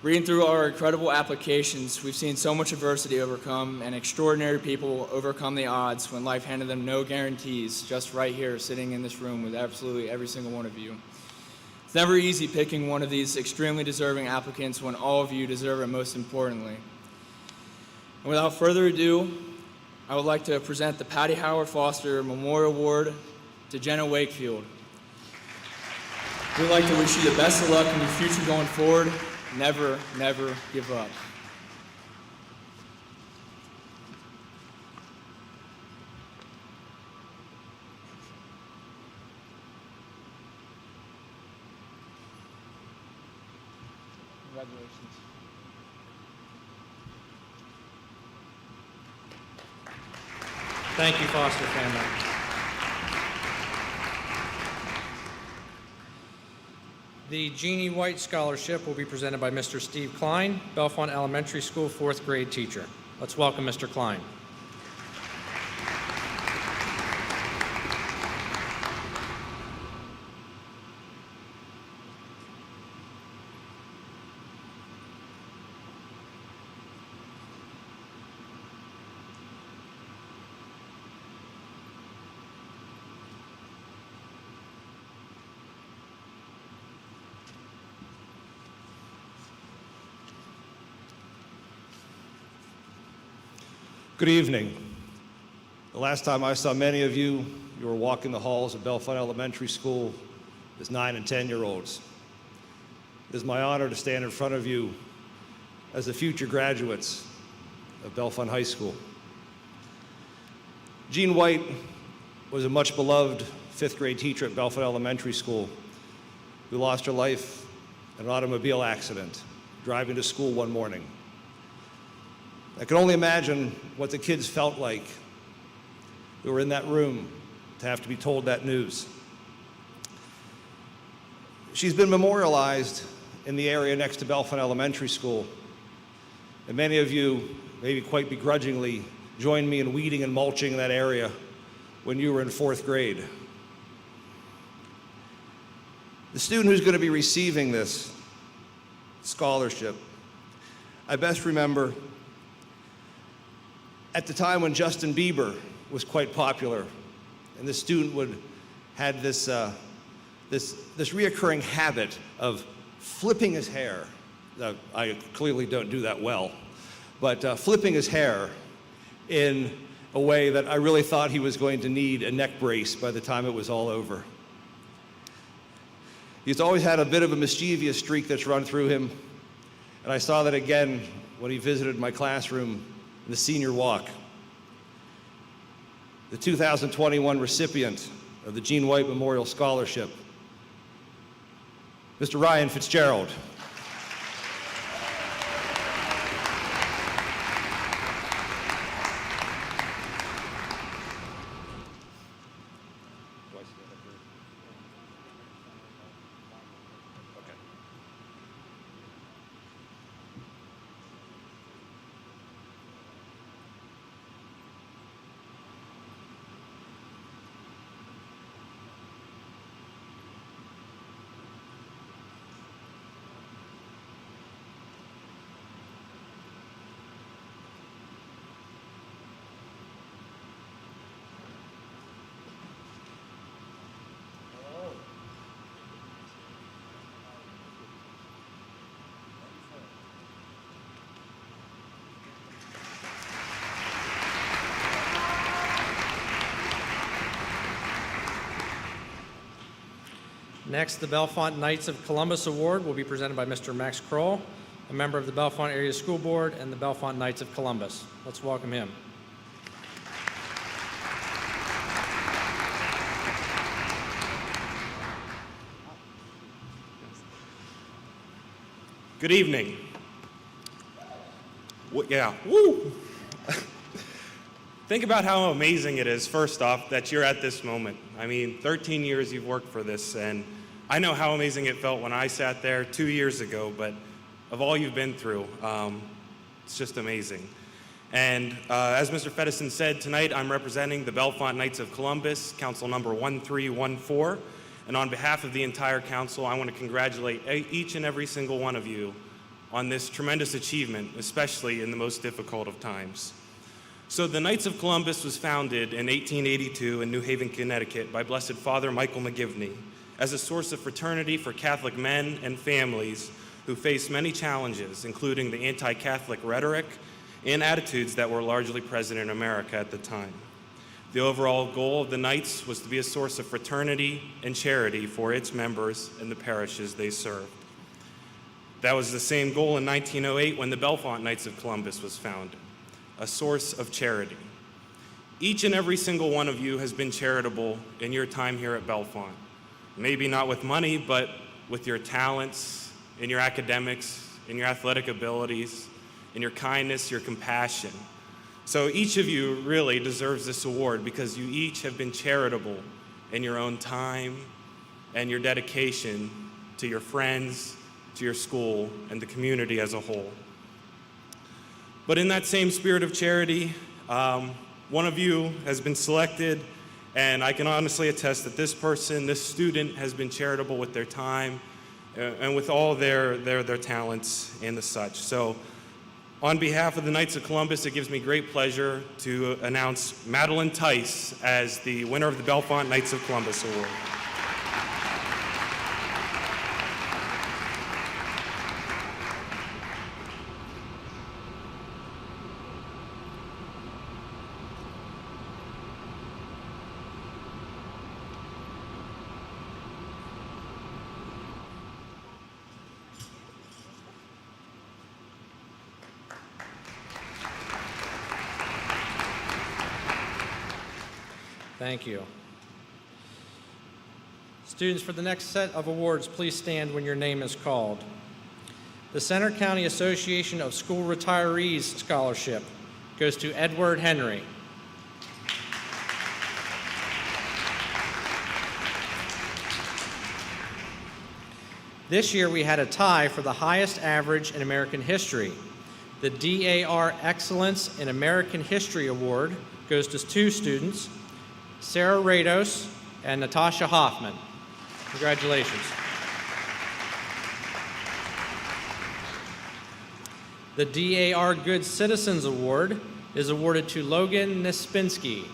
Reading through our incredible applications, we've seen so much adversity overcome and extraordinary people overcome the odds when life handed them no guarantees, just right here sitting in this room with absolutely every single one of you. It's never easy picking one of these extremely deserving applicants when all of you deserve it most importantly. And without further ado, I would like to present the Patty Howard Foster Memorial Award to Jenna Wakefield. We'd like to wish you the best of luck in your future going forward. Never, never give up. Congratulations. Thank you, Foster family. The Jeannie White Scholarship will be presented by Mr. Steve Klein, Bellefonte Elementary School 4th grade teacher. Let's welcome Mr. Klein. Good evening. The last time I saw many of you, you were walking the halls of Bellefonte Elementary School as 9 and 10-year-olds. It is my honor to stand in front of you as the future graduates of Bellefonte High School. Jean White was a much beloved 5th grade teacher at Bellefonte Elementary School who lost her life in an automobile accident driving to school one morning. I can only imagine what the kids felt like who were in that room to have to be told that news. She's been memorialized in the area next to Bellefonte Elementary School, and many of you, maybe quite begrudgingly, joined me in weeding and mulching in that area when you were in 4th grade. The student who's going to be receiving this scholarship, I best remember at the time when Justin Bieber was quite popular, and the student had this reoccurring habit of flipping his hair. Now, I clearly don't do that well, but flipping his hair in a way that I really thought he was going to need a neck brace by the time it was all over. He's always had a bit of a mischievous streak that's run through him, and I saw that again when he visited my classroom in the senior walk. The 2021 recipient of the Jean White Memorial Scholarship, Mr. Ryan Fitzgerald. Next, the Bellefonte Knights of Columbus Award will be presented by Mr. Max Kroll, a member of the Bellefonte Area School Board and the Bellefonte Knights of Columbus. Let's welcome him. Good evening. Yeah, woo! Think about how amazing it is, first off, that you're at this moment. I mean, 13 years you've worked for this, and I know how amazing it felt when I sat there 2 years ago, but of all you've been through, it's just amazing. And as Mr. Feddison said, tonight I'm representing the Bellefonte Knights of Columbus, Council number 1314, and on behalf of the entire council, I want to congratulate each and every single one of you on this tremendous achievement, especially in the most difficult of times. So the Knights of Columbus was founded in 1882 in New Haven, Connecticut by Blessed Father Michael McGivney as a source of fraternity for Catholic men and families who faced many challenges, including the anti-Catholic rhetoric and attitudes that were largely present in America at the time. The overall goal of the Knights was to be a source of fraternity and charity for its members and the parishes they served. That was the same goal in 1908 when the Bellefonte Knights of Columbus was founded, a source of charity. Each and every single one of you has been charitable in your time here at Bellefonte. Maybe not with money, but with your talents, in your academics, in your athletic abilities, in your kindness, your compassion. So each of you really deserves this award because you each have been charitable in your own time and your dedication to your friends, to your school, and the community as a whole. But in that same spirit of charity, one of you has been selected, and I can honestly attest that this person, this student, has been charitable with their time and with all their talents and the such. So on behalf of the Knights of Columbus, it gives me great pleasure to announce Madeline Tice as the winner of the Bellefonte Knights of Columbus Award. Thank you. Students, for the next set of awards, please stand when your name is called. The Center County Association of School Retirees Scholarship goes to Edward Henry. This year we had a tie for the highest average in American history. The DAR Excellence in American History Award goes to two students, Sarah Rados and Natasha Hoffman. Congratulations. The DAR Good Citizens Award is awarded to Logan Nispinski.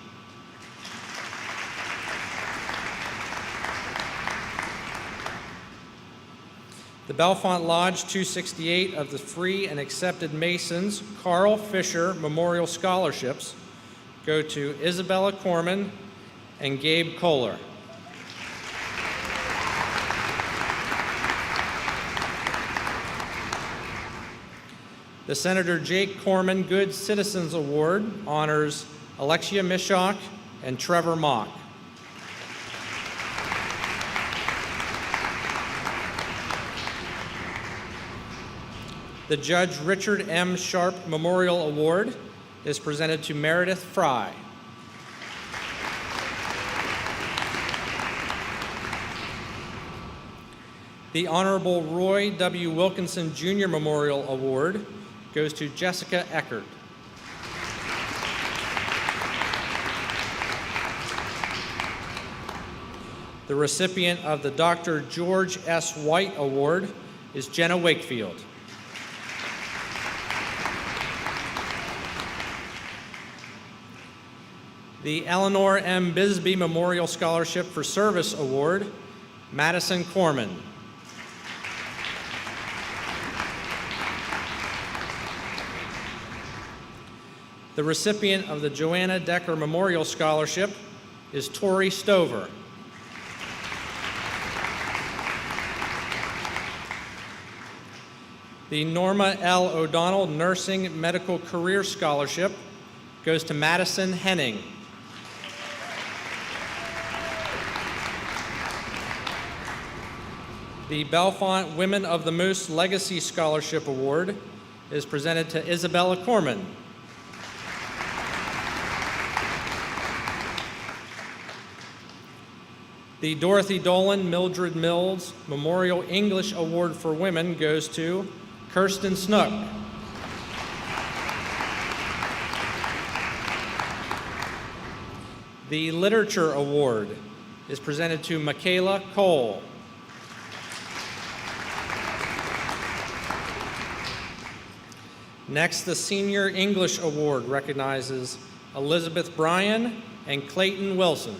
The Bellefonte Lodge 268 of the Free and Accepted Masons Carl Fisher Memorial Scholarships go to Isabella Corman and Gabe Kohler. The Senator Jake Corman Good Citizens Award honors Alexia Mishok and Trevor Mock. The Judge Richard M. Sharp Memorial Award is presented to Meredith Fry. The Honorable Roy W. Wilkinson Jr. Memorial Award goes to Jessica Eckert. The recipient of the Dr. George S. White Award is Jenna Wakefield. The Eleanor M. Bisbee Memorial Scholarship for Service Award, Madison Corman. The recipient of the Joanna Decker Memorial Scholarship is Tori Stover. The Norma L. O'Donnell Nursing Medical Career Scholarship goes to Madison Henning. The Bellefonte Women of the Moose Legacy Scholarship Award is presented to Isabella Corman. The Dorothy Dolan Mildred Mills Memorial English Award for Women goes to Kirsten Snook. The Literature Award is presented to Michaela Cole. Next, the Senior English Award recognizes Elizabeth Bryan and Clayton Wilson.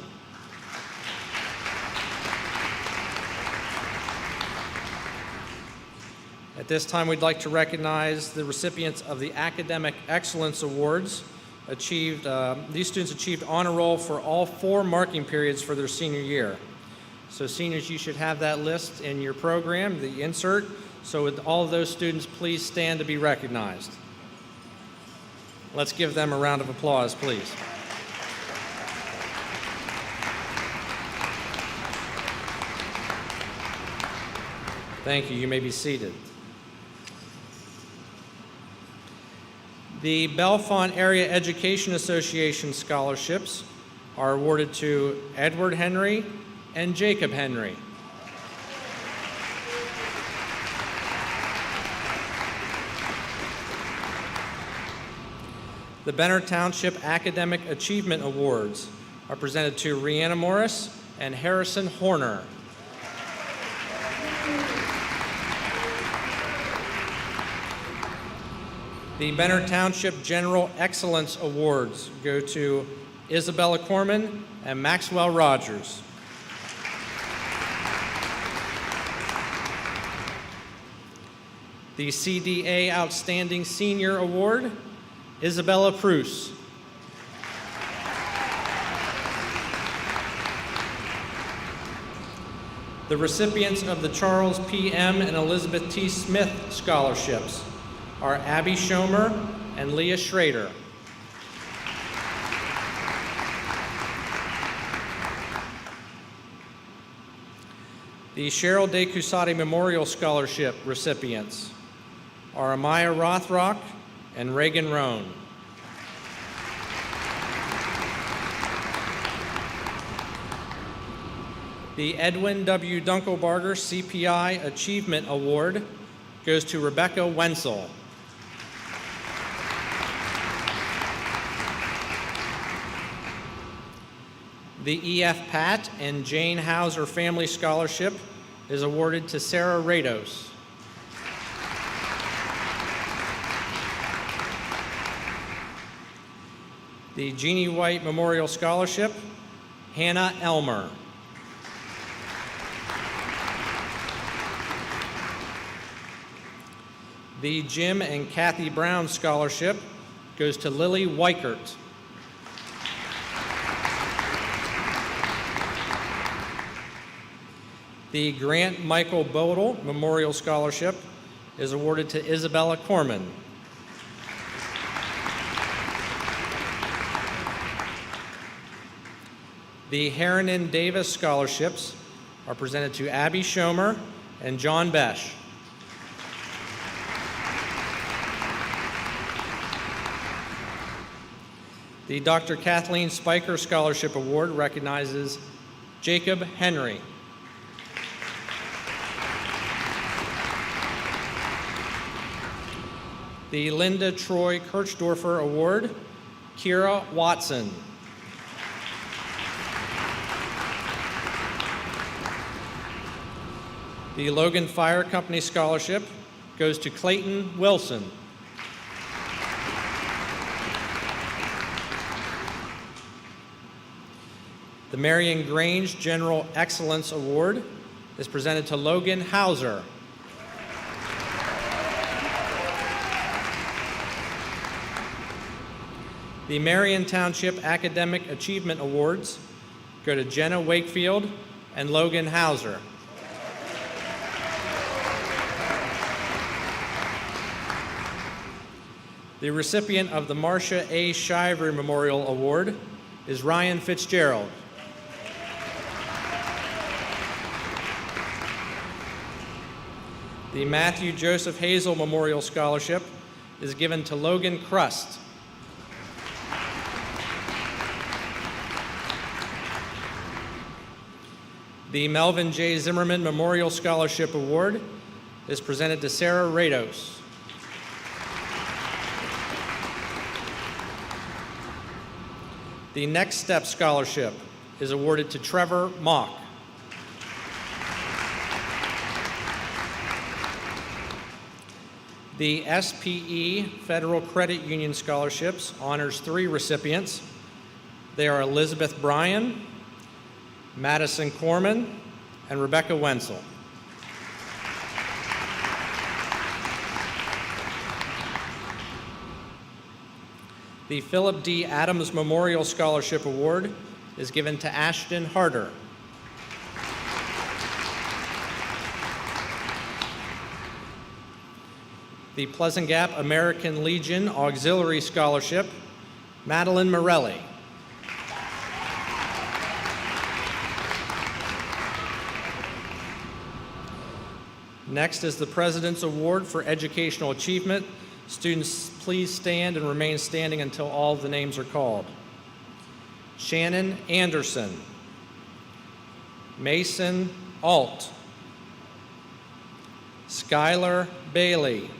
At this time, we'd like to recognize the recipients of the Academic Excellence Awards. These students achieved honor roll for all 4 marking periods for their senior year. So seniors, you should have that list in your program, the insert. So would all of those students please stand to be recognized? Let's give them a round of applause, please. Thank you. You may be seated. The Bellefonte Area Education Association scholarships are awarded to Edward Henry and Jacob Henry. The Benner Township Academic Achievement Awards are presented to Rihanna Morris and Harrison Horner. The Benner Township General Excellence Awards go to Isabella Corman and Maxwell Rogers. The CDA Outstanding Senior Award, Isabella Prus. The recipients of the Charles P. M. and Elizabeth T. Smith scholarships are Abby Schomer and Leah Schrader. The Cheryl De Cusati Memorial Scholarship recipients are Amaya Rothrock and Reagan Roan. The Edwin W. Dunkelbarger CPI Achievement Award goes to Rebecca Wenzel. The E.F. Pat and Jane Hauser Family Scholarship is awarded to Sarah Rados. The Jeannie White Memorial Scholarship, Hannah Elmer. The Jim and Kathy Brown Scholarship goes to Lily Weichert. The Grant Michael Bodel Memorial Scholarship is awarded to Isabella Corman. The Harrinan Davis Scholarships are presented to Abby Schomer and John Besh. The Dr. Kathleen Spiker Scholarship Award recognizes Jacob Henry. The Linda Troy Kirchdorfer Award, Kira Watson. The Logan Fire Company Scholarship goes to Clayton Wilson. The Marion Grange General Excellence Award is presented to Logan Hauser. The Marion Township Academic Achievement Awards go to Jenna Wakefield and Logan Hauser. The recipient of the Marcia A. Shiver Memorial Award is Ryan Fitzgerald. The Matthew Joseph Hazel Memorial Scholarship is given to Logan Crust. The Melvin J. Zimmerman Memorial Scholarship Award is presented to Sarah Rados. The Next Step Scholarship is awarded to Trevor Mock. The SPE Federal Credit Union Scholarships honors 3 recipients. They are Elizabeth Bryan, Madison Corman, and Rebecca Wenzel. The Philip D. Adams Memorial Scholarship Award is given to Ashton Harder. The Pleasant Gap American Legion Auxiliary Scholarship, Madeline Morelli. Next is the President's Award for Educational Achievement, Students, please stand and remain standing until all of the names are called. Shannon Anderson, Mason Alt, Skylar Bailey,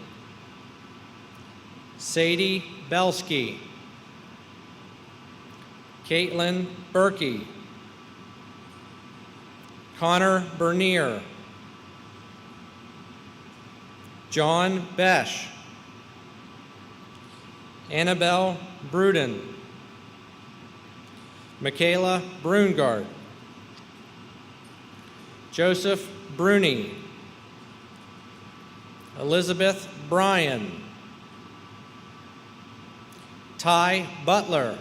Sadie Belsky, Caitlin Berkey, Connor Bernier, John Besh, Annabelle Bruden, Michaela Brungard, Joseph Bruni, Elizabeth Bryan, Ty Butler,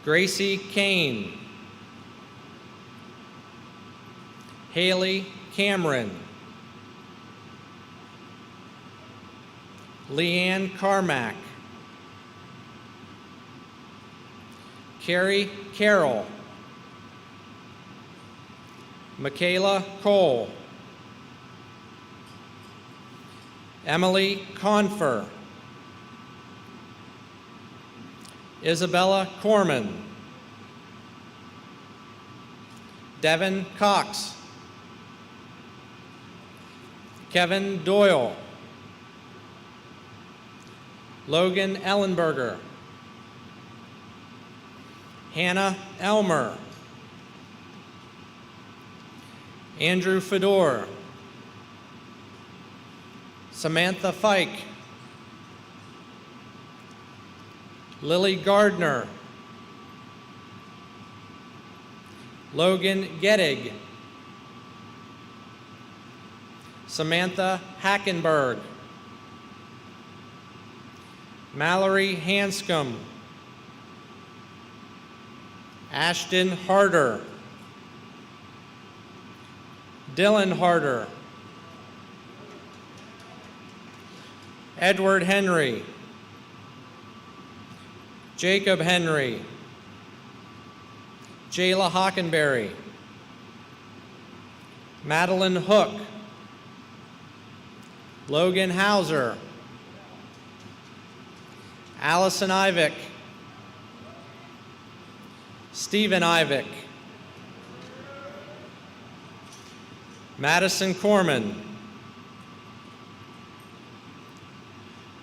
Gracie Kane, Haley Cameron, Leanne Carmack, Carrie Carroll, Michaela Cole, Emily Confer, Isabella Corman, Devin Cox, Kevin Doyle, Logan Ellenberger, Hannah Elmer, Andrew Fedor, Samantha Fike, Lily Gardner, Logan Gettig, Samantha Hackenberg, Mallory Hanscom, Ashton Harder, Dylan Harder, Edward Henry, Jacob Henry, Jayla Hockenberry, Madeline Hook, Logan Hauser, Allison Ivick, Stephen Ivick, Madison Corman,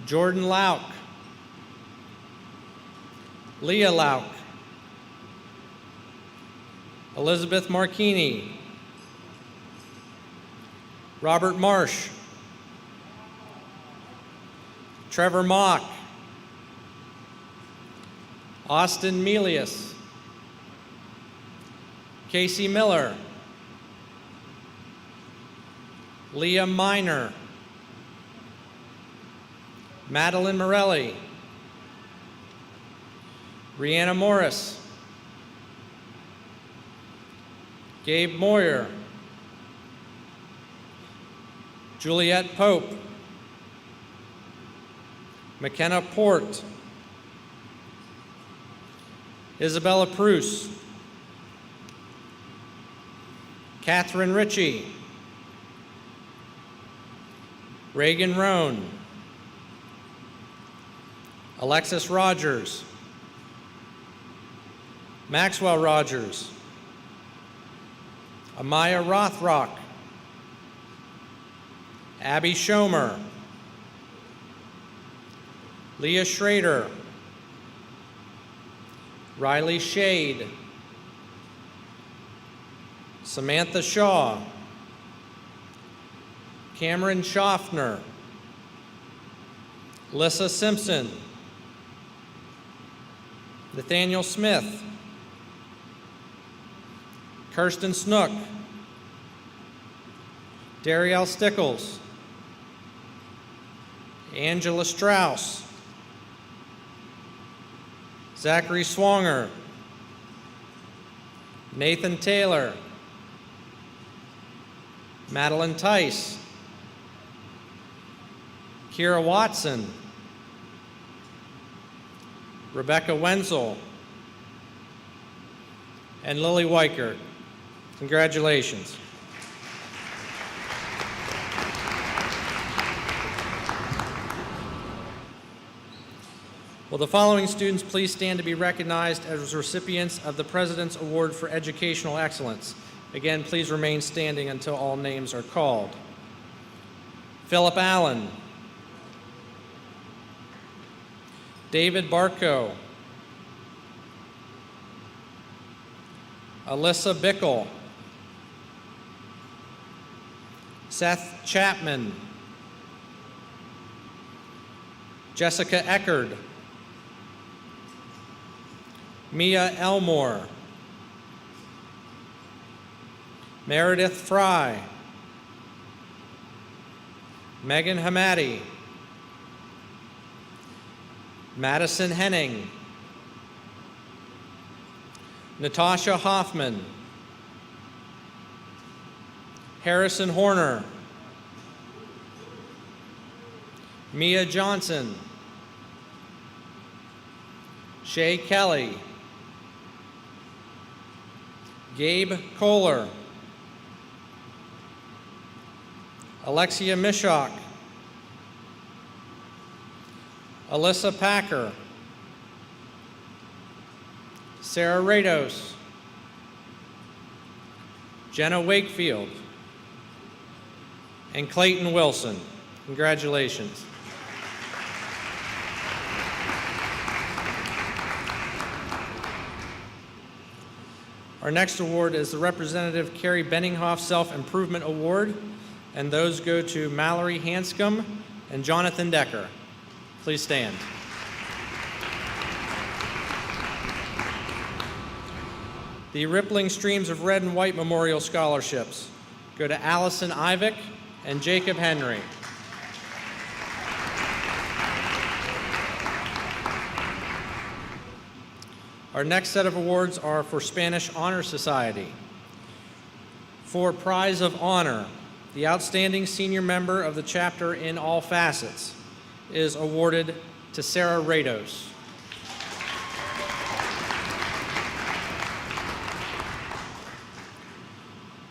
Jordan Lauk, Leah Lauk, Elizabeth Marchini, Robert Marsh, Trevor Mock, Austin Melius, Casey Miller, Leah Miner, Madeline Morelli, Rihanna Morris, Gabe Moyer, Juliette Pope, McKenna Port, Isabella Pruce, Catherine Ritchie, Reagan Roan, Alexis Rogers, Maxwell Rogers, Amaya Rothrock, Abby Schomer, Leah Schrader, Riley Shade, Samantha Shaw, Cameron Schaffner, Lissa Simpson, Nathaniel Smith, Kirsten Snook, Darielle Stickles, Angela Strauss, Zachary Swanger, Nathan Taylor, Madeline Tice, Kira Watson, Rebecca Wenzel, and Lily Weichert. Congratulations. Will the following students please stand to be recognized as recipients of the President's Award for Educational Excellence? Again, please remain standing until all names are called. Philip Allen, David Barco, Alyssa Bickle, Seth Chapman, Jessica Eckerd, Mia Elmore, Meredith Fry, Megan Hamadi, Madison Henning, Natasha Hoffman, Harrison Horner, Mia Johnson, Shay Kelly, Gabe Kohler, Alexia Mishok, Alyssa Packer, Sarah Rados, Jenna Wakefield, and Clayton Wilson. Congratulations. Our next award is the Representative Carrie Benninghoff Self-Improvement Award, and those go to Mallory Hanscom and Jonathan Decker. Please stand. The Rippling Streams of Red and White Memorial Scholarships go to Allison Ivick and Jacob Henry. Our next set of awards are for Spanish Honor Society. For Prize of Honor, the outstanding senior member of the chapter in all facets is awarded to Sarah Rados.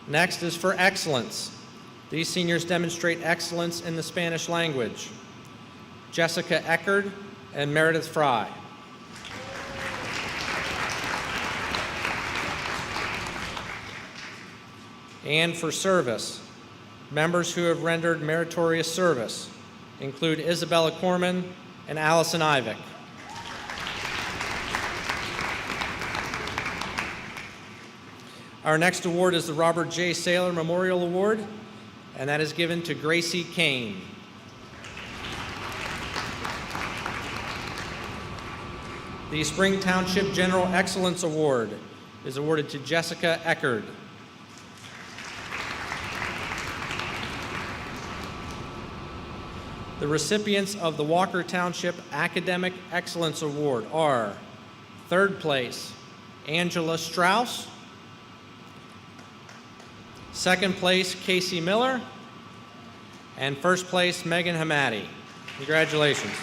Next is for Excellence. These seniors demonstrate excellence in the Spanish language. Jessica Eckerd and Meredith Fry. And for Service, members who have rendered meritorious service include Isabella Corman and Allison Ivick. Our next award is the Robert J. Saylor Memorial Award, and that is given to Gracie Kane. The Spring Township General Excellence Award is awarded to Jessica Eckerd. The recipients of the Walker Township Academic Excellence Award are: third place, Angela Strauss; second place, Casey Miller; and first place, Megan Hamadi. Congratulations.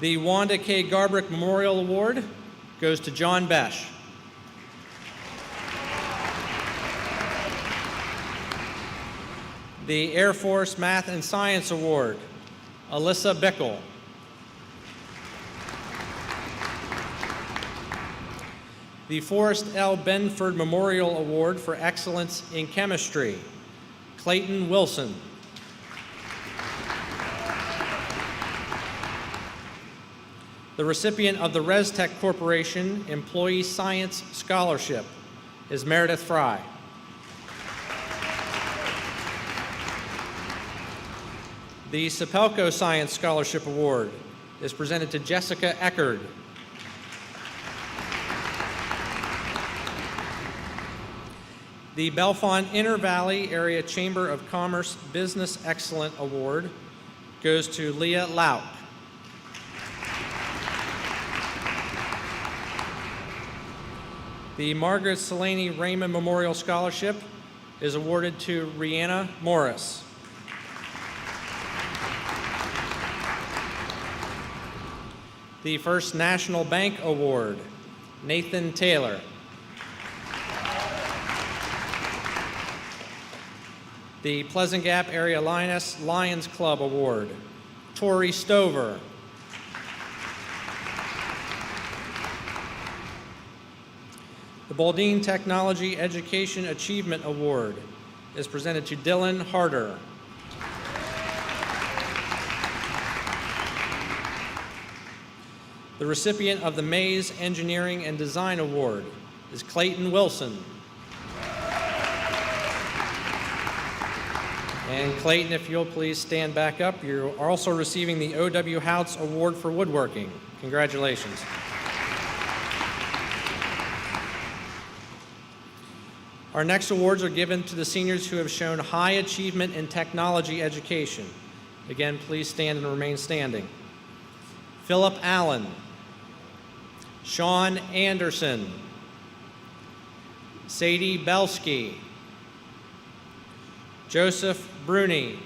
The Wanda K. Garbrick Memorial Award goes to John Besh. The Air Force Math and Science Award, Alyssa Bickle. The Forrest L. Benford Memorial Award for Excellence in Chemistry, Clayton Wilson. The recipient of the ResTech Corporation Employee Science Scholarship is Meredith Fry. The Sapelco Science Scholarship Award is presented to Jessica Eckerd. The Bellefonte Inner Valley Area Chamber of Commerce Business Excellent Award goes to Leah Lauk. The Margaret Selany Raymond Memorial Scholarship is awarded to Rihanna Morris. The First National Bank Award, Nathan Taylor. The Pleasant Gap Area Lions Club Award, Tori Stover. The Bouldine Technology Education Achievement Award is presented to Dylan Harder. The recipient of the Mays Engineering and Design Award is Clayton Wilson. And Clayton, if you'll please stand back up. You are also receiving the O.W. Houts Award for Woodworking. Congratulations. Our next awards are given to the seniors who have shown high achievement in technology education. Again, please stand and remain standing. Philip Allen, Sean Anderson, Sadie Belsky, Joseph Bruni,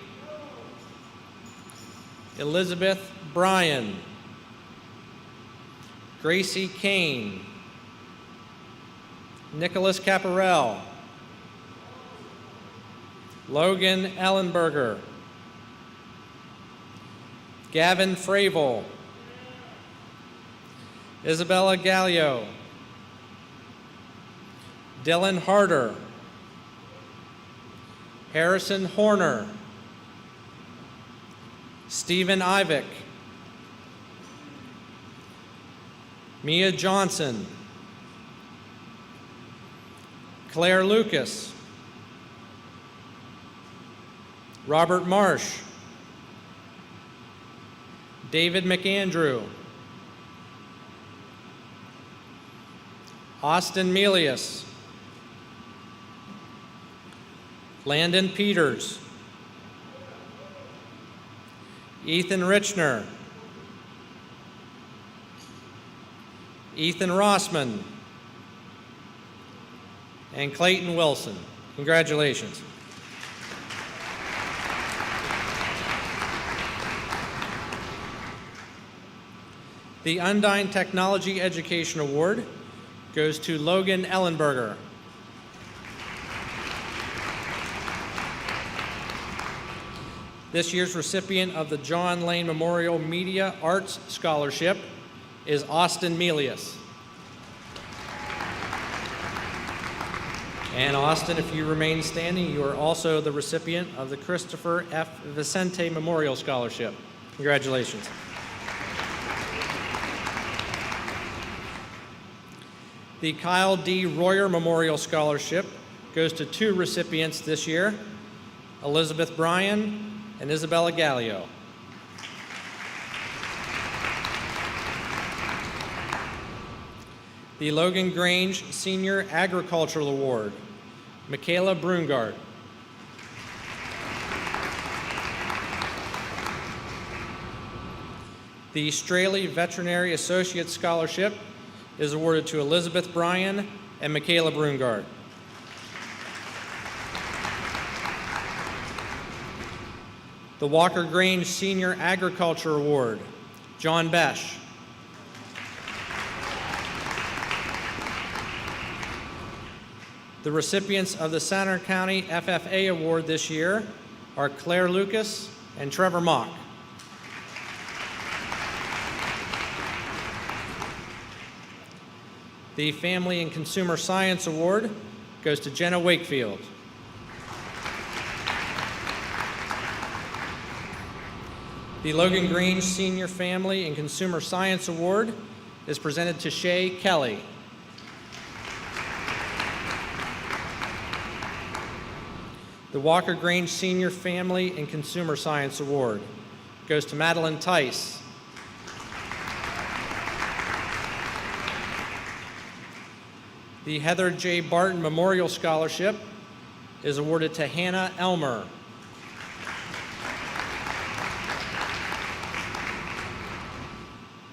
Elizabeth Bryan, Gracie Kane, Nicholas Caparel, Logan Ellenberger, Gavin Fravel, Isabella Gallio, Dylan Harder, Harrison Horner, Stephen Ivick, Mia Johnson, Claire Lucas, Robert Marsh, David McAndrew, Austin Melius, Landon Peters, Ethan Richner, Ethan Rossman, and Clayton Wilson. Congratulations. The Undyne Technology Education Award goes to Logan Ellenberger. This year's recipient of the John Lane Memorial Media Arts Scholarship is Austin Melius. And Austin, if you remain standing, you are also the recipient of the Christopher F. Vicente Memorial Scholarship. Congratulations. The Kyle D. Royer Memorial Scholarship goes to two recipients this year, Elizabeth Bryan and Isabella Gallio. The Logan Grange Senior Agricultural Award, Michaela Brungard. The Straley Veterinary Associate Scholarship is awarded to Elizabeth Bryan and Michaela Brungard. The Walker Grange Senior Agriculture Award, John Besh. The recipients of the Center County FFA Award this year are Claire Lucas and Trevor Mock. The Family and Consumer Science Award goes to Jenna Wakefield. The Logan Grange Senior Family and Consumer Science Award is presented to Shay Kelly. The Walker Grange Senior Family and Consumer Science Award goes to Madeline Tice. The Heather J. Barton Memorial Scholarship is awarded to Hannah Elmer.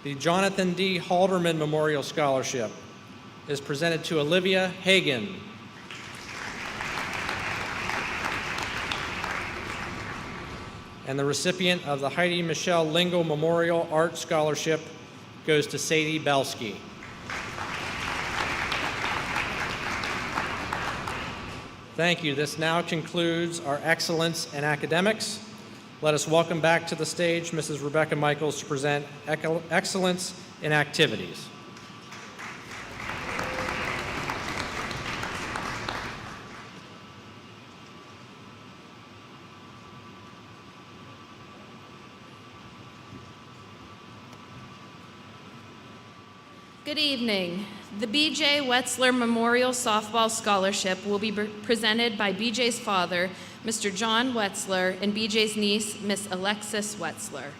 The Jonathan D. Halderman Memorial Scholarship is presented to Olivia Hagan. And the recipient of the Heidi Michelle Lingle Memorial Art Scholarship goes to Sadie Belsky. Thank you. This now concludes our excellence in academics. Let us welcome back to the stage Mrs. Rebecca Michaels to present excellence in activities. Good evening. The B.J. Wetzler Memorial Softball Scholarship will be presented by B.J.'s father, Mr. John Wetzler, and B.J.'s niece, Miss Alexis Wetzler.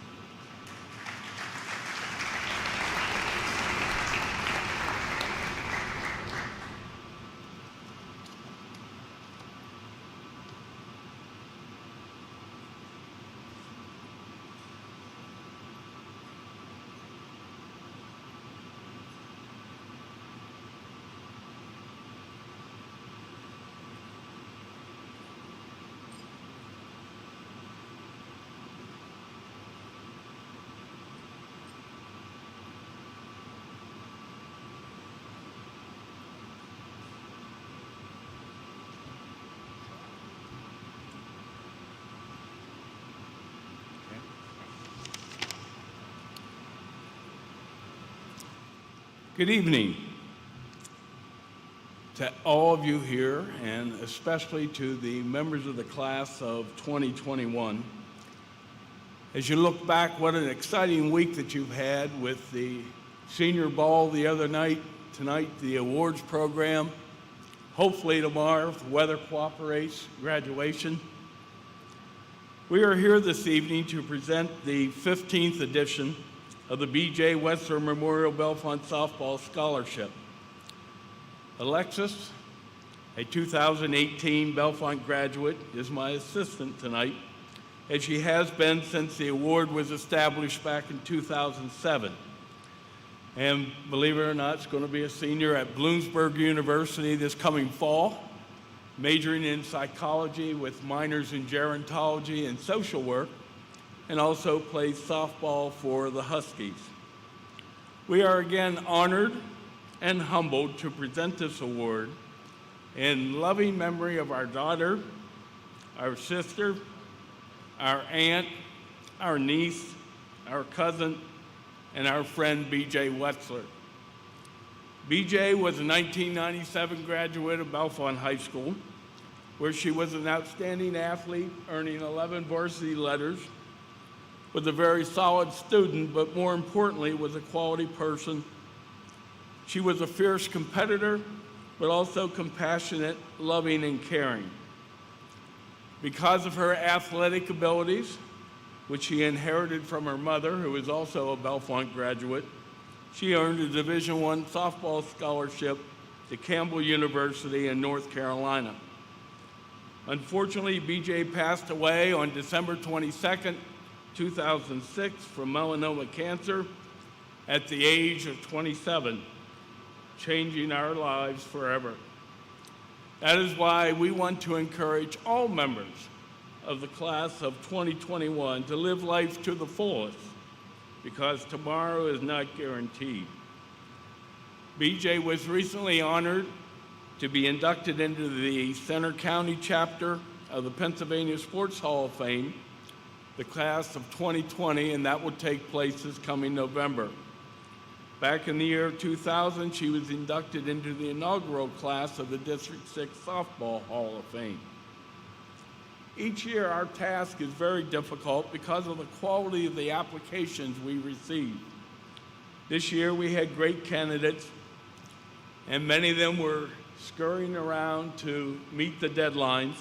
Good evening to all of you here, and especially to the members of the class of 2021. As you look back, what an exciting week that you've had with the senior ball the other night, tonight the awards program, hopefully tomorrow, if the weather cooperates, graduation. We are here this evening to present the 15th edition of the B.J. Wetzler Memorial Bellefonte Softball Scholarship. Alexis, a 2018 Bellefonte graduate, is my assistant tonight, as she has been since the award was established back in 2007. And believe it or not, it's going to be a senior at Bloomsburg University this coming fall, majoring in psychology with minors in gerontology and social work, and also plays softball for the Huskies. We are again honored and humbled to present this award in loving memory of our daughter, our sister, our aunt, our niece, our cousin, and our friend B.J. Wetzler. B.J. was a 1997 graduate of Bellefonte High School, where she was an outstanding athlete, earning 11 varsity letters, was a very solid student, but more importantly, was a quality person. She was a fierce competitor, but also compassionate, loving, and caring. Because of her athletic abilities, which she inherited from her mother, who was also a Bellefonte graduate, she earned a Division I softball scholarship to Campbell University in North Carolina. Unfortunately, B.J. passed away on December 22nd, 2006 from melanoma cancer at the age of 27, changing our lives forever. That is why we want to encourage all members of the class of 2021 to live life to the fullest, because tomorrow is not guaranteed. BJ was recently honored to be inducted into the Center County chapter of the Pennsylvania Sports Hall of Fame, the class of 2020, and that will take place this coming November. Back in the year 2000, she was inducted into the inaugural class of the District 6 Softball Hall of Fame. Each year, our task is very difficult because of the quality of the applications we receive. This year, we had great candidates, and many of them were scurrying around to meet the deadlines.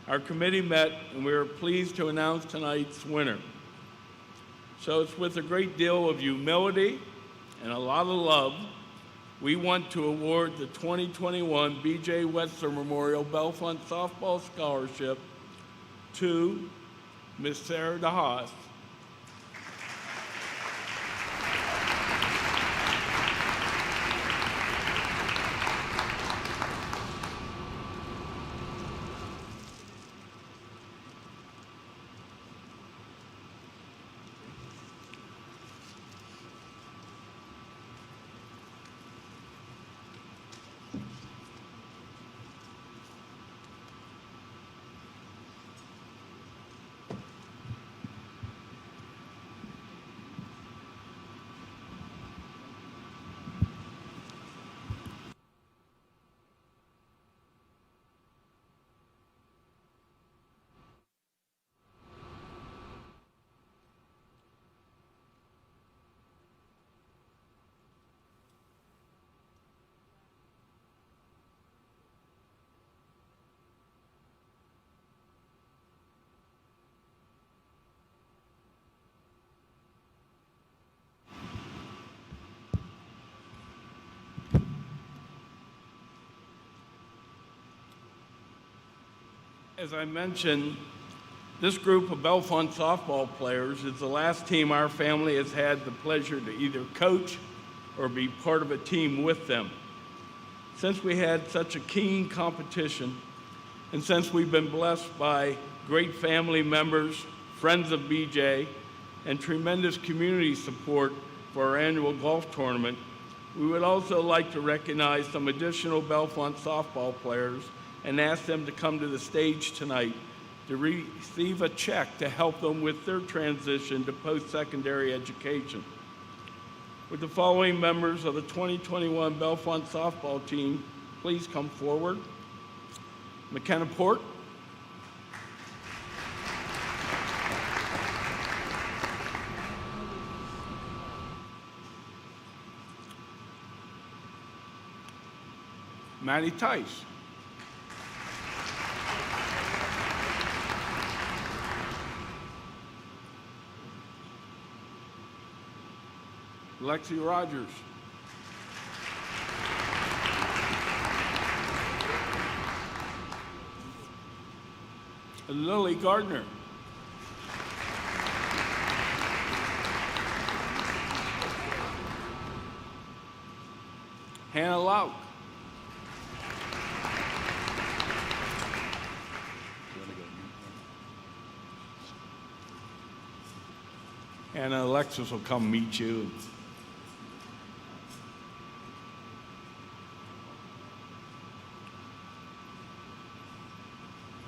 Our committee met, and we are pleased to announce tonight's winner. So it's with a great deal of humility and a lot of love, we want to award the 2021 B.J. Wetzler Memorial Bellefonte Softball Scholarship to Ms. Sarah DeHaas. As I mentioned, this group of Bellefonte softball players is the last team our family has had the pleasure to either coach or be part of a team with them. Since we had such a keen competition, and since we've been blessed by great family members, friends of BJ, and tremendous community support for our annual golf tournament, we would also like to recognize some additional Bellefonte softball players and ask them to come to the stage tonight to receive a check to help them with their transition to post-secondary education. Would the following members of the 2021 Bellefonte softball team please come forward? McKenna Port, Maddie Tice, Lexi Rogers, Lily Gardner, Hannah Lauk, and Alexis will come meet you.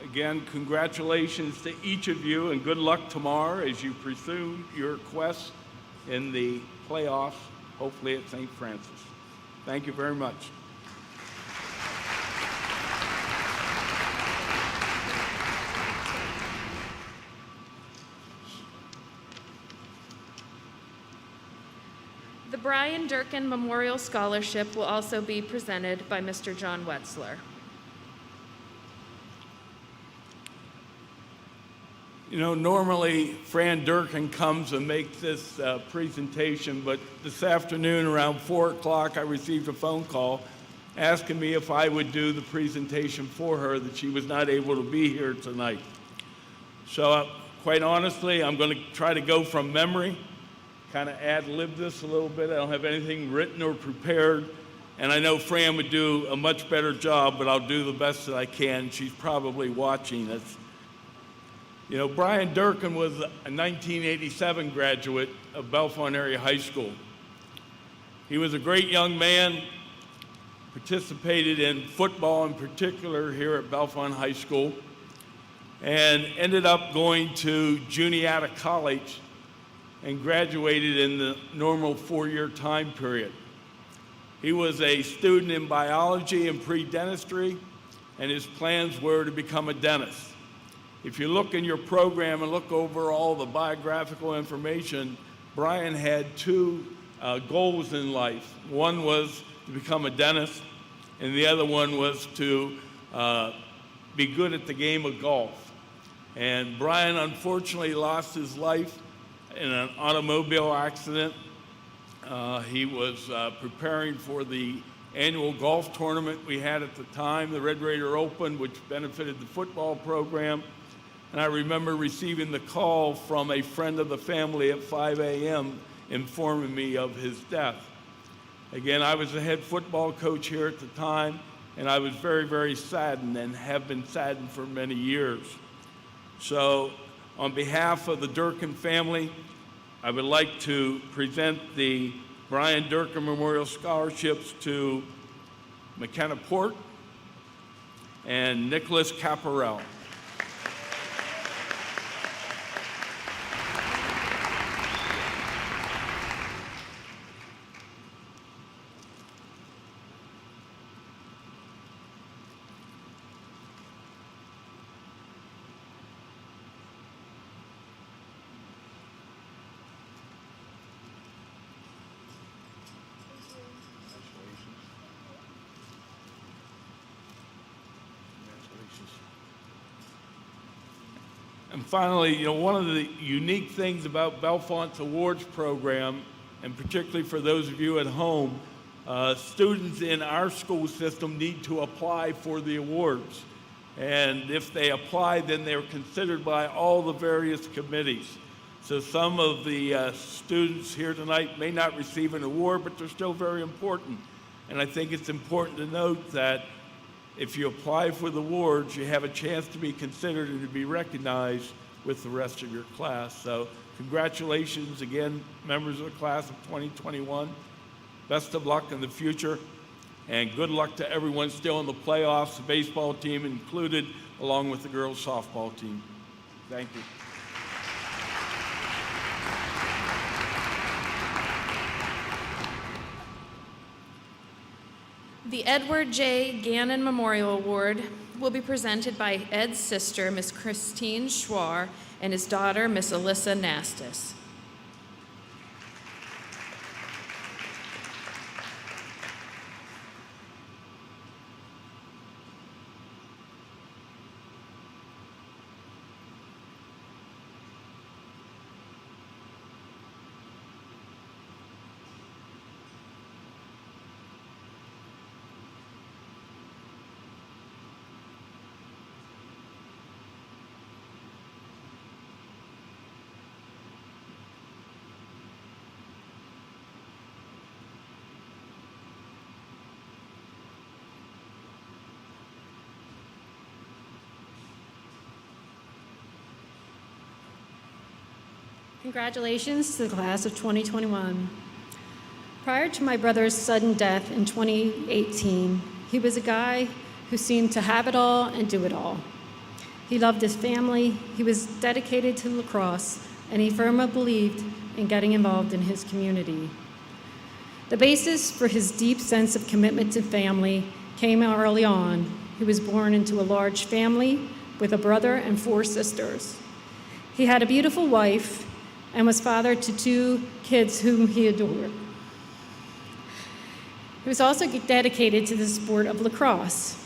Again, congratulations to each of you and good luck tomorrow as you pursue your quest in the playoffs, hopefully at St. Francis. Thank you very much. The Brian Durkin Memorial Scholarship will also be presented by Mr. John Wetzler. You know, normally Fran Durkin comes and makes this presentation, but this afternoon around 4 o'clock, I received a phone call asking me if I would do the presentation for her, that she was not able to be here tonight. So quite honestly, I'm going to try to go from memory, kind of ad-lib this a little bit. I don't have anything written or prepared, and I know Fran would do a much better job, but I'll do the best that I can. She's probably watching us. You know, Brian Durkin was a 1987 graduate of Bellefonte Area High School. He was a great young man, participated in football in particular here at Bellefonte High School, and ended up going to Juniata College and graduated in the normal 4-year time period. He was a student in biology and pre-dentistry, and his plans were to become a dentist. If you look in your program and look over all the biographical information, Brian had 2 goals in life. One was to become a dentist, and the other one was to be good at the game of golf. And Brian unfortunately lost his life in an automobile accident. He was preparing for the annual golf tournament we had at the time, the Red Raider Open, which benefited the football program. And I remember receiving the call from a friend of the family at 5 a.m. informing me of his death. Again, I was the head football coach here at the time, and I was very, very saddened and have been saddened for many years. So on behalf of the Durkin family, I would like to present the Brian Durkin Memorial Scholarships to McKenna Port and Nicholas Caparel. And finally, you know, one of the unique things about Bellefonte's awards program, and particularly for those of you at home, students in our school system need to apply for the awards. And if they apply, then they're considered by all the various committees. So some of the students here tonight may not receive an award, but they're still very important. And I think it's important to note that if you apply for the awards, you have a chance to be considered and to be recognized with the rest of your class. So congratulations again, members of the class of 2021. Best of luck in the future, and good luck to everyone still in the playoffs, the baseball team included, along with the girls softball team. Thank you. The Edward J. Gannon Memorial Award will be presented by Ed's sister, Miss Christine Schwar, and his daughter, Miss Alyssa Nastis. Congratulations to the class of 2021. Prior to my brother's sudden death in 2018, he was a guy who seemed to have it all and do it all. He loved his family, he was dedicated to lacrosse, and he firmly believed in getting involved in his community. The basis for his deep sense of commitment to family came early on. He was born into a large family with a brother and 4 sisters. He had a beautiful wife and was father to 2 kids whom he adored. He was also dedicated to the sport of lacrosse.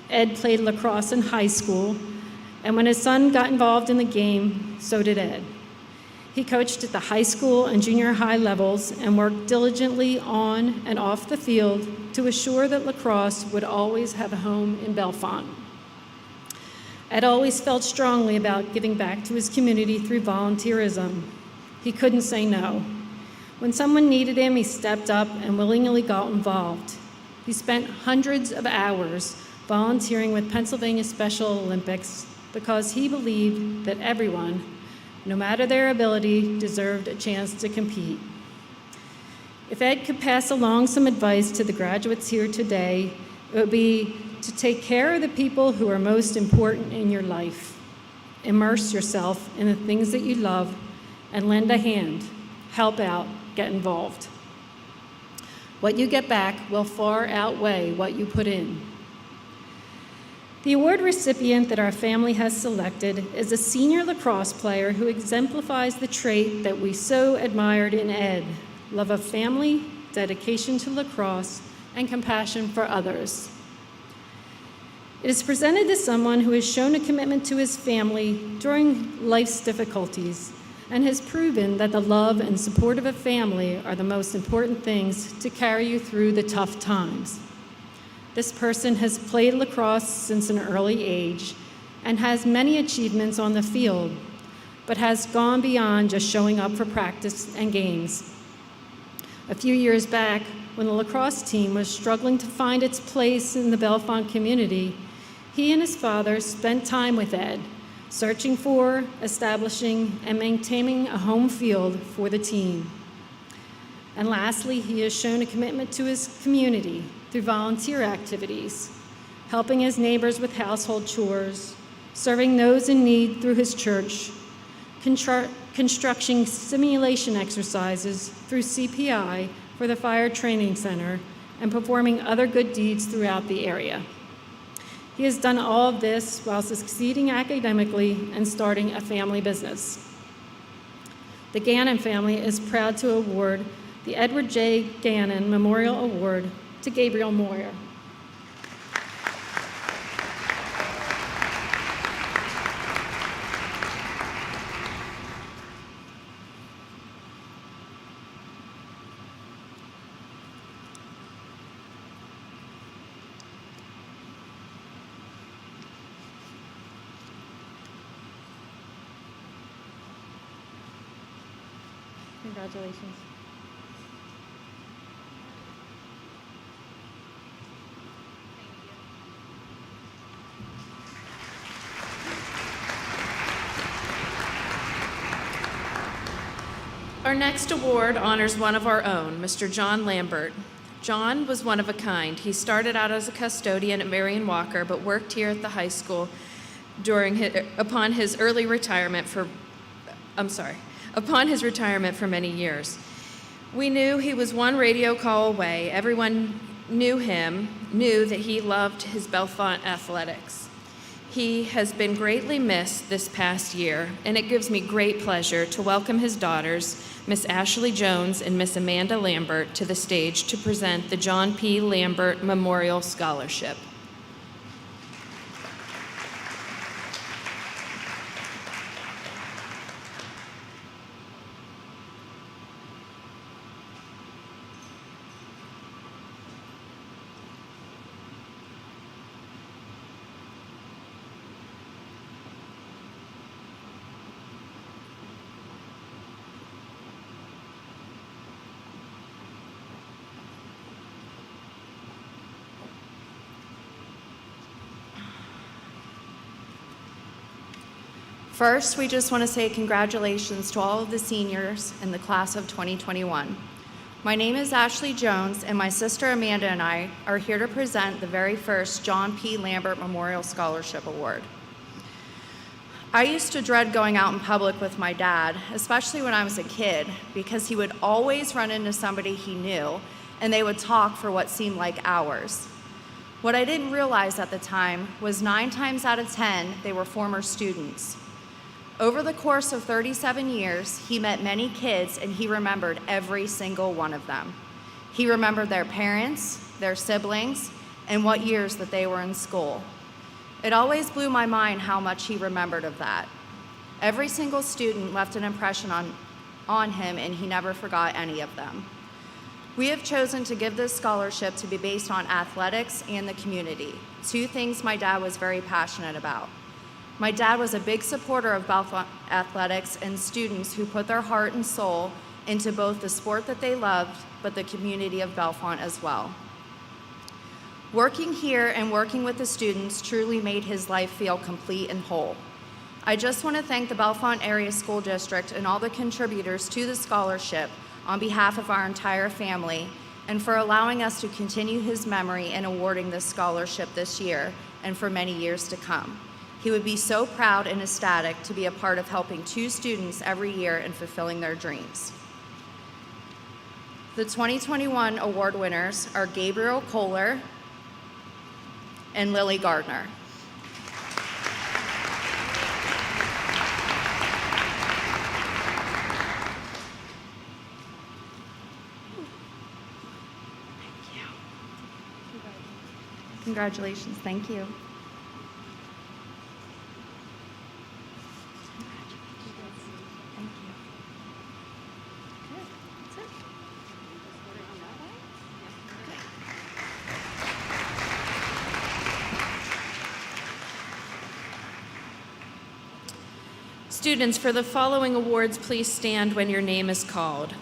Ed played lacrosse in high school, and when his son got involved in the game, so did Ed. He coached at the high school and junior high levels and worked diligently on and off the field to assure that lacrosse would always have a home in Bellefonte. Ed always felt strongly about giving back to his community through volunteerism. He couldn't say no. When someone needed him, he stepped up and willingly got involved. He spent hundreds of hours volunteering with Pennsylvania Special Olympics because he believed that everyone, no matter their ability, deserved a chance to compete. If Ed could pass along some advice to the graduates here today, it would be to take care of the people who are most important in your life. Immerse yourself in the things that you love and lend a hand, help out, get involved. What you get back will far outweigh what you put in. The award recipient that our family has selected is a senior lacrosse player who exemplifies the trait that we so admired in Ed: love of family, dedication to lacrosse, and compassion for others. It is presented to someone who has shown a commitment to his family during life's difficulties and has proven that the love and support of a family are the most important things to carry you through the tough times. This person has played lacrosse since an early age and has many achievements on the field, but has gone beyond just showing up for practice and games. A few years back, when the lacrosse team was struggling to find its place in the Bellefonte community, he and his father spent time with Ed, searching for, establishing, and maintaining a home field for the team. And lastly, he has shown a commitment to his community through volunteer activities, helping his neighbors with household chores, serving those in need through his church, constructing simulation exercises through CPI for the Fire Training Center, and performing other good deeds throughout the area. He has done all of this while succeeding academically and starting a family business. The Gannon family is proud to award the Edward J. Gannon Memorial Award to Gabriel Moyer. Congratulations. Our next award honors one of our own, Mr. John Lambert. John was one of a kind. He started out as a custodian at Marion Walker, but worked here at the high school upon his retirement for many years. We knew he was one radio call away. Everyone knew that he loved his Bellefonte athletics. He has been greatly missed this past year, and it gives me great pleasure to welcome his daughters, Miss Ashley Jones and Miss Amanda Lambert, to the stage to present the John P. Lambert Memorial Scholarship. First, we just want to say congratulations to all of the seniors in the class of 2021. My name is Ashley Jones, and my sister Amanda and I are here to present the very first John P. Lambert Memorial Scholarship Award. I used to dread going out in public with my dad, especially when I was a kid, because he would always run into somebody he knew, and they would talk for what seemed like hours. What I didn't realize at the time was 9 times out of 10, they were former students. Over the course of 37 years, he met many kids, and he remembered every single one of them. He remembered their parents, their siblings, and what years that they were in school. It always blew my mind how much he remembered of that. Every single student left an impression on him, and he never forgot any of them. We have chosen to give this scholarship to be based on athletics and the community, 2 things my dad was very passionate about. My dad was a big supporter of Bellefonte athletics and students who put their heart and soul into both the sport that they loved, but the community of Bellefonte as well. Working here and working with the students truly made his life feel complete and whole. I just want to thank the Bellefonte Area School District and all the contributors to the scholarship on behalf of our entire family, and for allowing us to continue his memory and awarding this scholarship this year and for many years to come. He would be so proud and ecstatic to be a part of helping 2 students every year and fulfilling their dreams. The 2021 award winners are Gabriel Kohler and Lily Gardner. Congratulations, thank you. Students, for the following awards, please stand when your name is called.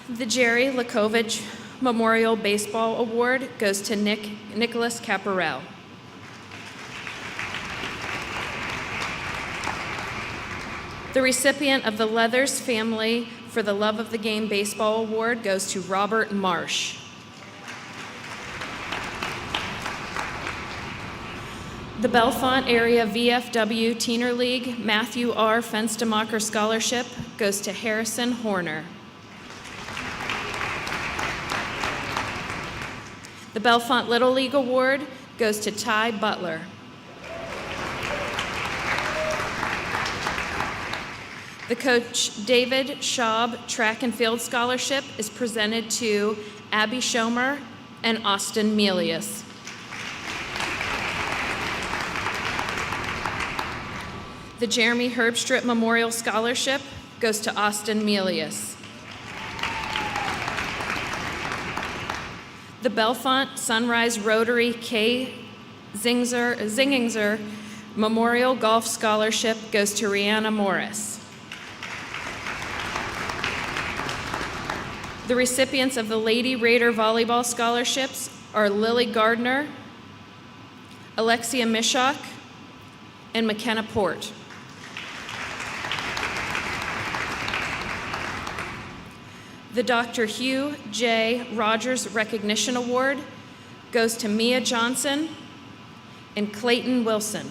The Jerry Lakovich Memorial Baseball Award goes to Nicholas Caparel. The recipient of the Leathers Family for the Love of the Game Baseball Award goes to Robert Marsh. The Bellefonte Area VFW Teener League Matthew R. Fenstemacher Scholarship goes to Harrison Horner. The Bellefonte Little League Award goes to Ty Butler. The Coach David Schaub Track and Field Scholarship is presented to Abby Schomer and Austin Melius. The Jeremy Herbstrip Memorial Scholarship goes to Austin Melius. The Bellefonte Sunrise Rotary K. Zingingzer Memorial Golf Scholarship goes to Rihanna Morris. The recipients of the Lady Raider Volleyball Scholarships are Lily Gardner, Alexia Mishak, and McKenna Port. The Dr. Hugh J. Rogers Recognition Award goes to Mia Johnson and Clayton Wilson.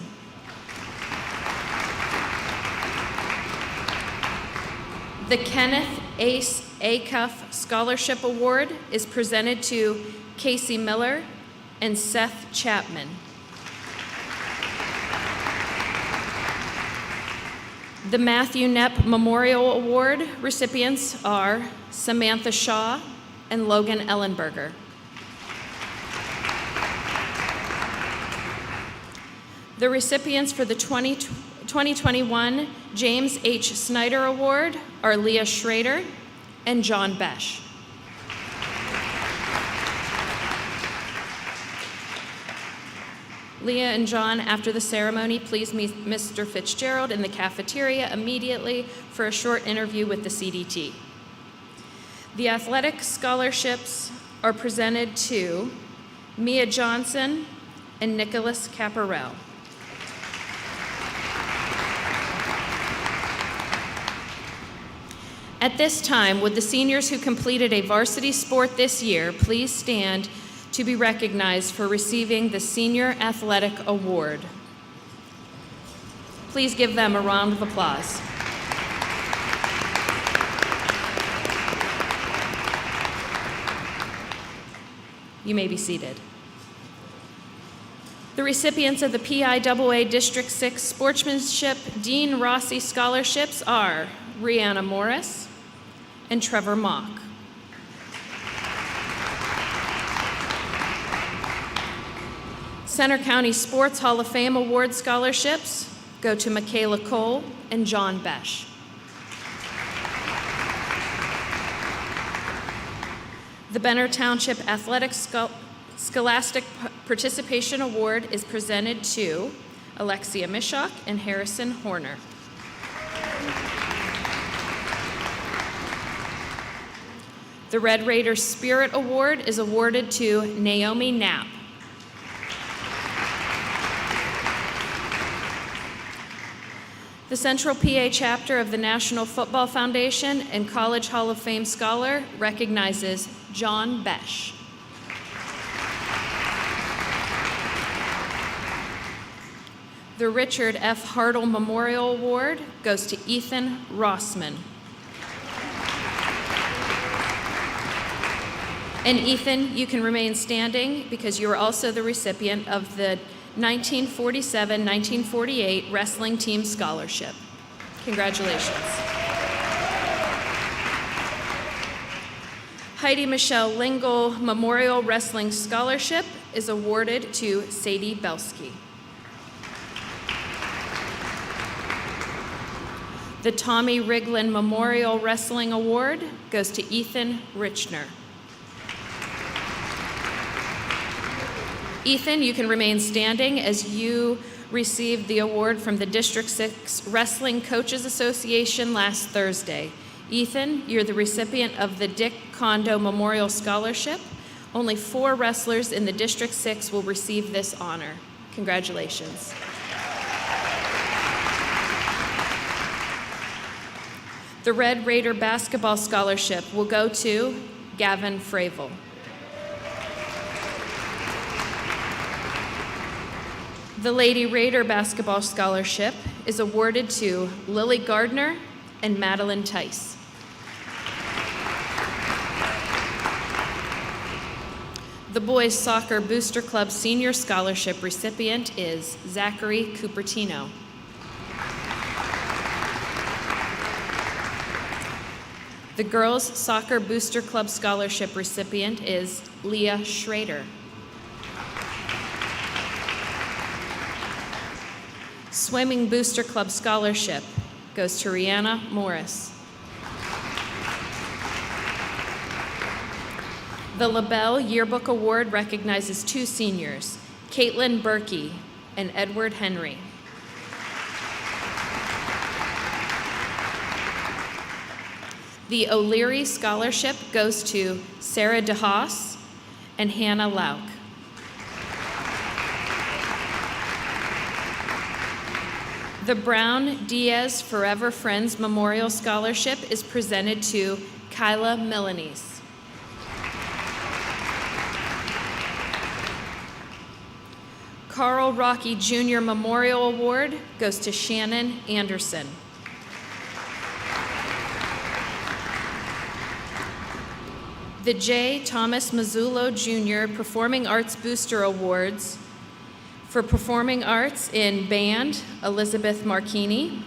The Kenneth Ace Acuff Scholarship Award is presented to Casey Miller and Seth Chapman. The Matthew Knepp Memorial Award recipients are Samantha Shaw and Logan Ellenberger. The recipients for the 2021 James H. Snyder Award are Leah Schrader and John Besh. Leah and John, after the ceremony, please meet Mr. Fitzgerald in the cafeteria immediately for a short interview with the CDT. The athletic scholarships are presented to Mia Johnson and Nicholas Caparel. At this time, would the seniors who completed a varsity sport this year please stand to be recognized for receiving the Senior Athletic Award? Please give them a round of applause. You may be seated. The recipients of the PIAA District 6 Sportsmanship Dean Rossi Scholarships are Rihanna Morris and Trevor Mock. Center County Sports Hall of Fame Award scholarships go to Michaela Cole and John Besh. The Benner Township Athletic Scholastic Participation Award is presented to Alexia Mishak and Harrison Horner. The Red Raider Spirit Award is awarded to Naomi Knapp. The Central PA chapter of the National Football Foundation and College Hall of Fame scholar recognizes John Besh. The Richard F. Hartle Memorial Award goes to Ethan Rossman. And Ethan, you can remain standing because you are also the recipient of the 1947-1948 Wrestling Team Scholarship. Congratulations. Heidi Michelle Lingle Memorial Wrestling Scholarship is awarded to Sadie Belsky. The Tommy Riglin Memorial Wrestling Award goes to Ethan Richner. Ethan, you can remain standing as you received the award from the District 6 Wrestling Coaches Association last Thursday. Ethan, you're the recipient of the Dick Kondo Memorial Scholarship. Only 4 wrestlers in the District 6 will receive this honor. Congratulations. The Red Raider Basketball Scholarship will go to Gavin Fravel. The Lady Raider Basketball Scholarship is awarded to Lily Gardner and Madeline Tice. The Boys Soccer Booster Club Senior Scholarship recipient is Zachary Cupertino. The Girls Soccer Booster Club Scholarship recipient is Leah Schrader. Swimming Booster Club Scholarship goes to Rihanna Morris. The LaBelle Yearbook Award recognizes 2 seniors, Caitlin Berkey and Edward Henry. The O'Leary Scholarship goes to Sarah DeHaas and Hannah Lauk. The Brown Diaz Forever Friends Memorial Scholarship is presented to Kyla Milanese. Carl Rocky Jr. Memorial Award goes to Shannon Anderson. The J. Thomas Mazzullo Jr. Performing Arts Booster Awards for Performing Arts in Band, Elizabeth Marchini.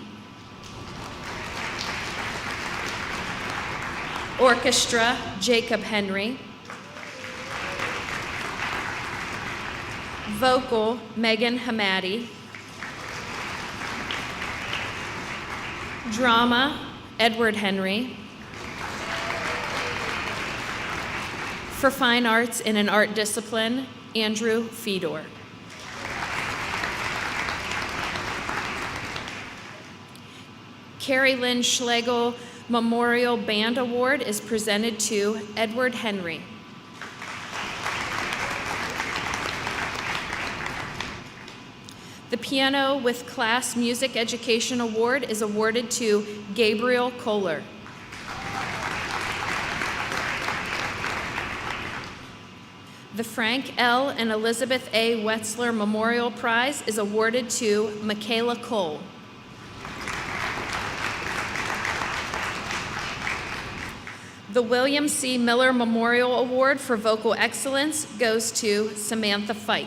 Orchestra, Jacob Henry. Vocal, Megan Hamadi. Drama, Edward Henry. For Fine Arts in an Art Discipline, Andrew Fedor. Carrie Lynn Schlegel Memorial Band Award is presented to Edward Henry. The Piano with Class Music Education Award is awarded to Gabriel Kohler. The Frank L. and Elizabeth A. Wetzler Memorial Prize is awarded to Michaela Cole. The William C. Miller Memorial Award for Vocal Excellence goes to Samantha Fike.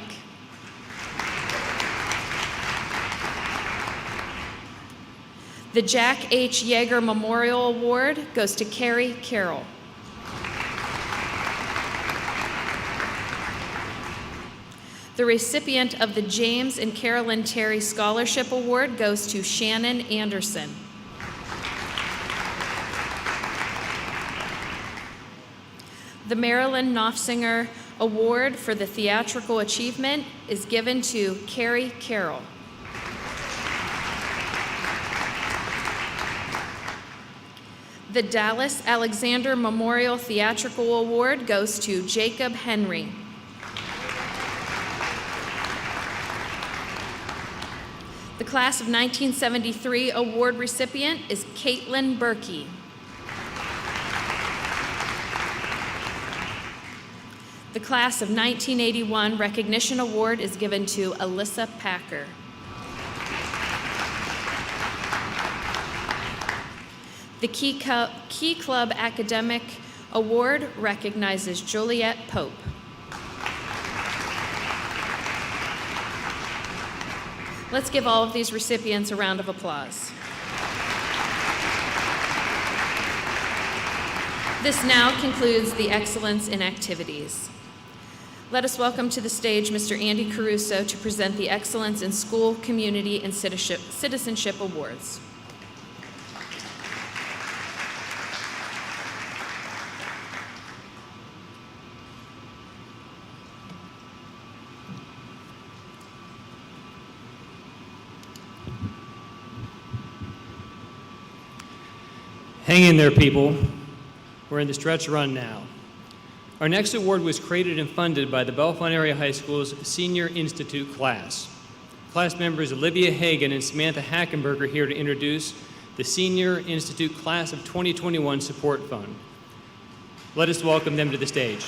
The Jack H. Yeager Memorial Award goes to Carrie Carroll. The recipient of the James and Carolyn Terry Scholarship Award goes to Shannon Anderson. The Marilyn Knopfsinger Award for the Theatrical Achievement is given to Carrie Carroll. The Dallas Alexander Memorial Theatrical Award goes to Jacob Henry. The Class of 1973 award recipient is Caitlin Berkey. The Class of 1981 Recognition Award is given to Alyssa Packer. The Key Club Academic Award recognizes Juliet Pope. Let's give all of these recipients a round of applause. This now concludes the Excellence in Activities. Let us welcome to the stage Mr. Andy Caruso to present the Excellence in School, Community, and Citizenship Awards. Hang in there, people. We're in the stretch run now. Our next award was created and funded by the Bellefonte Area High School's Senior Institute class. Class members Olivia Hagan and Samantha Hackenberg are here to introduce the Senior Institute Class of 2021 Support Fund. Let us welcome them to the stage.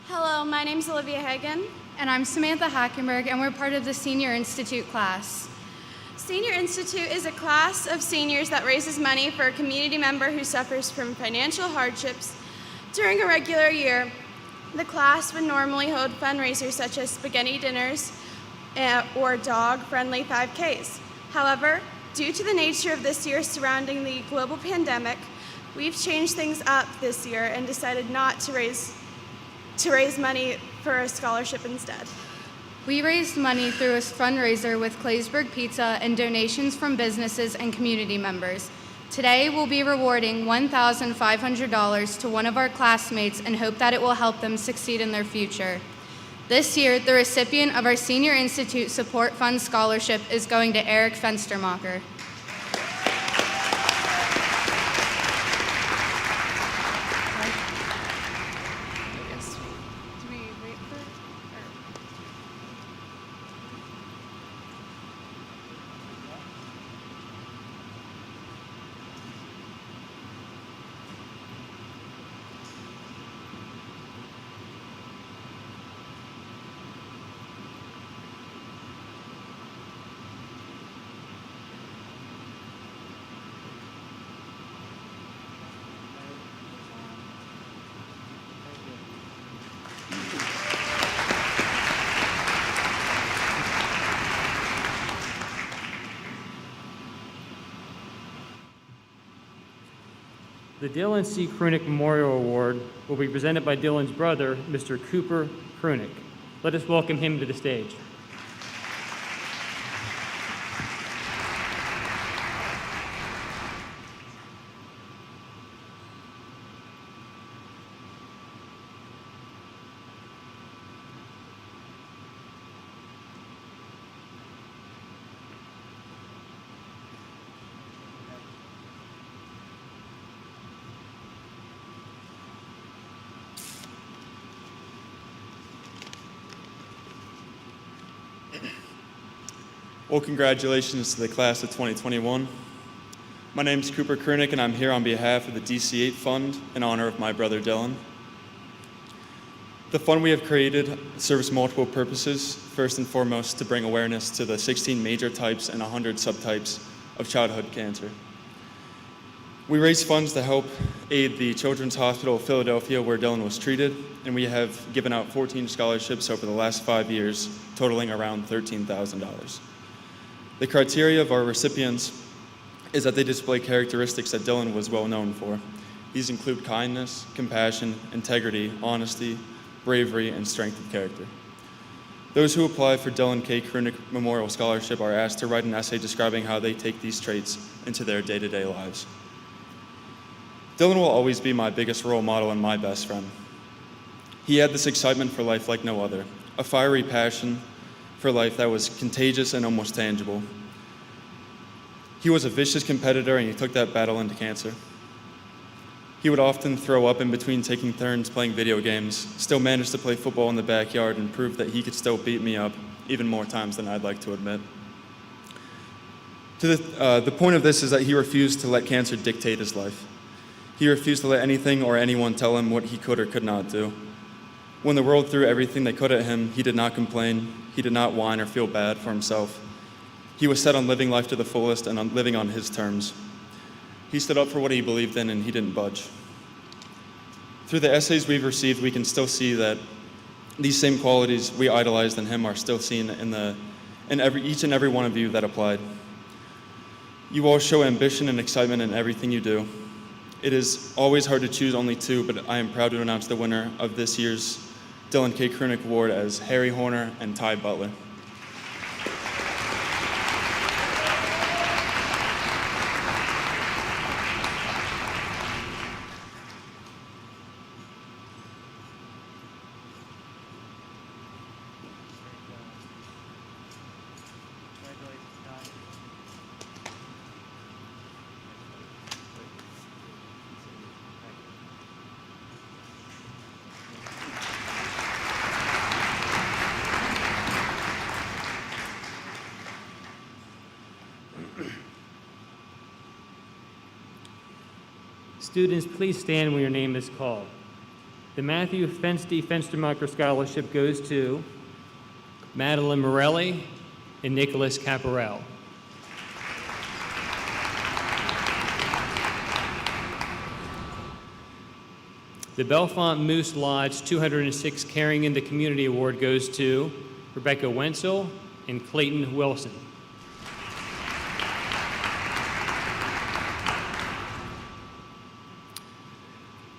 Hello, my name's Olivia Hagan. And I'm Samantha Hackenberg, and we're part of the Senior Institute class. Senior Institute is a class of seniors that raises money for a community member who suffers from financial hardships during a regular year. The class would normally hold fundraisers such as spaghetti dinners or dog-friendly 5Ks. However, due to the nature of this year surrounding the global pandemic, we've changed things up this year and decided not to raise to raise money for a scholarship instead. We raised money through a fundraiser with Claysburg Pizza and donations from businesses and community members. Today, we'll be rewarding $1,500 to one of our classmates and hope that it will help them succeed in their future. This year, the recipient of our Senior Institute Support Fund Scholarship is going to Eric Fenstermacher. The Dylan C. Krunick Memorial Award will be presented by Dylan's brother, Mr. Cooper Krunick. Let us welcome him to the stage. Well, congratulations to the class of 2021. My name is Cooper Krunick, and I'm here on behalf of the DC-8 Fund in honor of my brother Dylan. The fund we have created serves multiple purposes. First and foremost, to bring awareness to the 16 major types and 100 subtypes of childhood cancer. We raise funds to help aid the Children's Hospital of Philadelphia, where Dylan was treated, and we have given out 14 scholarships over the last 5 years, totaling around $13,000. The criteria of our recipients is that they display characteristics that Dylan was well known for. These include kindness, compassion, integrity, honesty, bravery, and strength of character. Those who apply for Dylan K. Krunick Memorial Scholarship are asked to write an essay describing how they take these traits into their day-to-day lives. Dylan will always be my biggest role model and my best friend. He had this excitement for life like no other, a fiery passion for life that was contagious and almost tangible. He was a vicious competitor, and he took that battle into cancer. He would often throw up in between taking turns playing video games, still managed to play football in the backyard, and prove that he could still beat me up even more times than I'd like to admit. The point of this is that he refused to let cancer dictate his life. He refused to let anything or anyone tell him what he could or could not do. When the world threw everything they could at him, he did not complain. He did not whine or feel bad for himself. He was set on living life to the fullest and on living on his terms. He stood up for what he believed in, and he didn't budge. Through the essays we've received, we can still see that these same qualities we idolized in him are still seen in each and every one of you that applied. You all show ambition and excitement in everything you do. It is always hard to choose only two, but I am proud to announce the winner of this year's Dylan K. Krunick Award as Harry Horner and Ty Butler. Students, please stand when your name is called. The Matthew Fenstermacher Scholarship goes to Madeline Morelli and Nicholas Caparel. The Bellefonte Moose Lodge 206 Caring in the Community Award goes to Rebecca Wenzel and Clayton Wilson.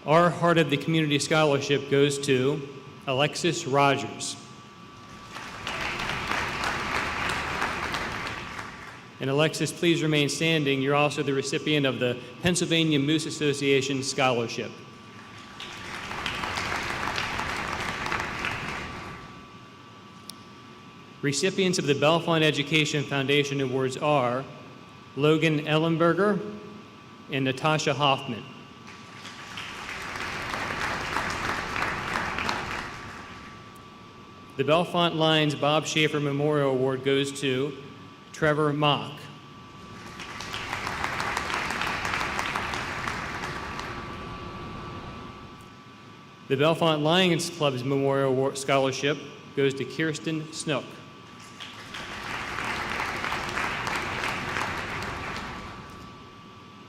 Our Heart of the Community Scholarship goes to Alexis Rogers. And Alexis, please remain standing. You're also the recipient of the Pennsylvania Moose Association Scholarship. Recipients of the Bellefonte Education Foundation Awards are Logan Ellenberger and Natasha Hoffman. The Bellefonte Lions Bob Schaefer Memorial Award goes to Trevor Mock. The Bellefonte Lions Club's Memorial Award Scholarship goes to Kirsten Snook.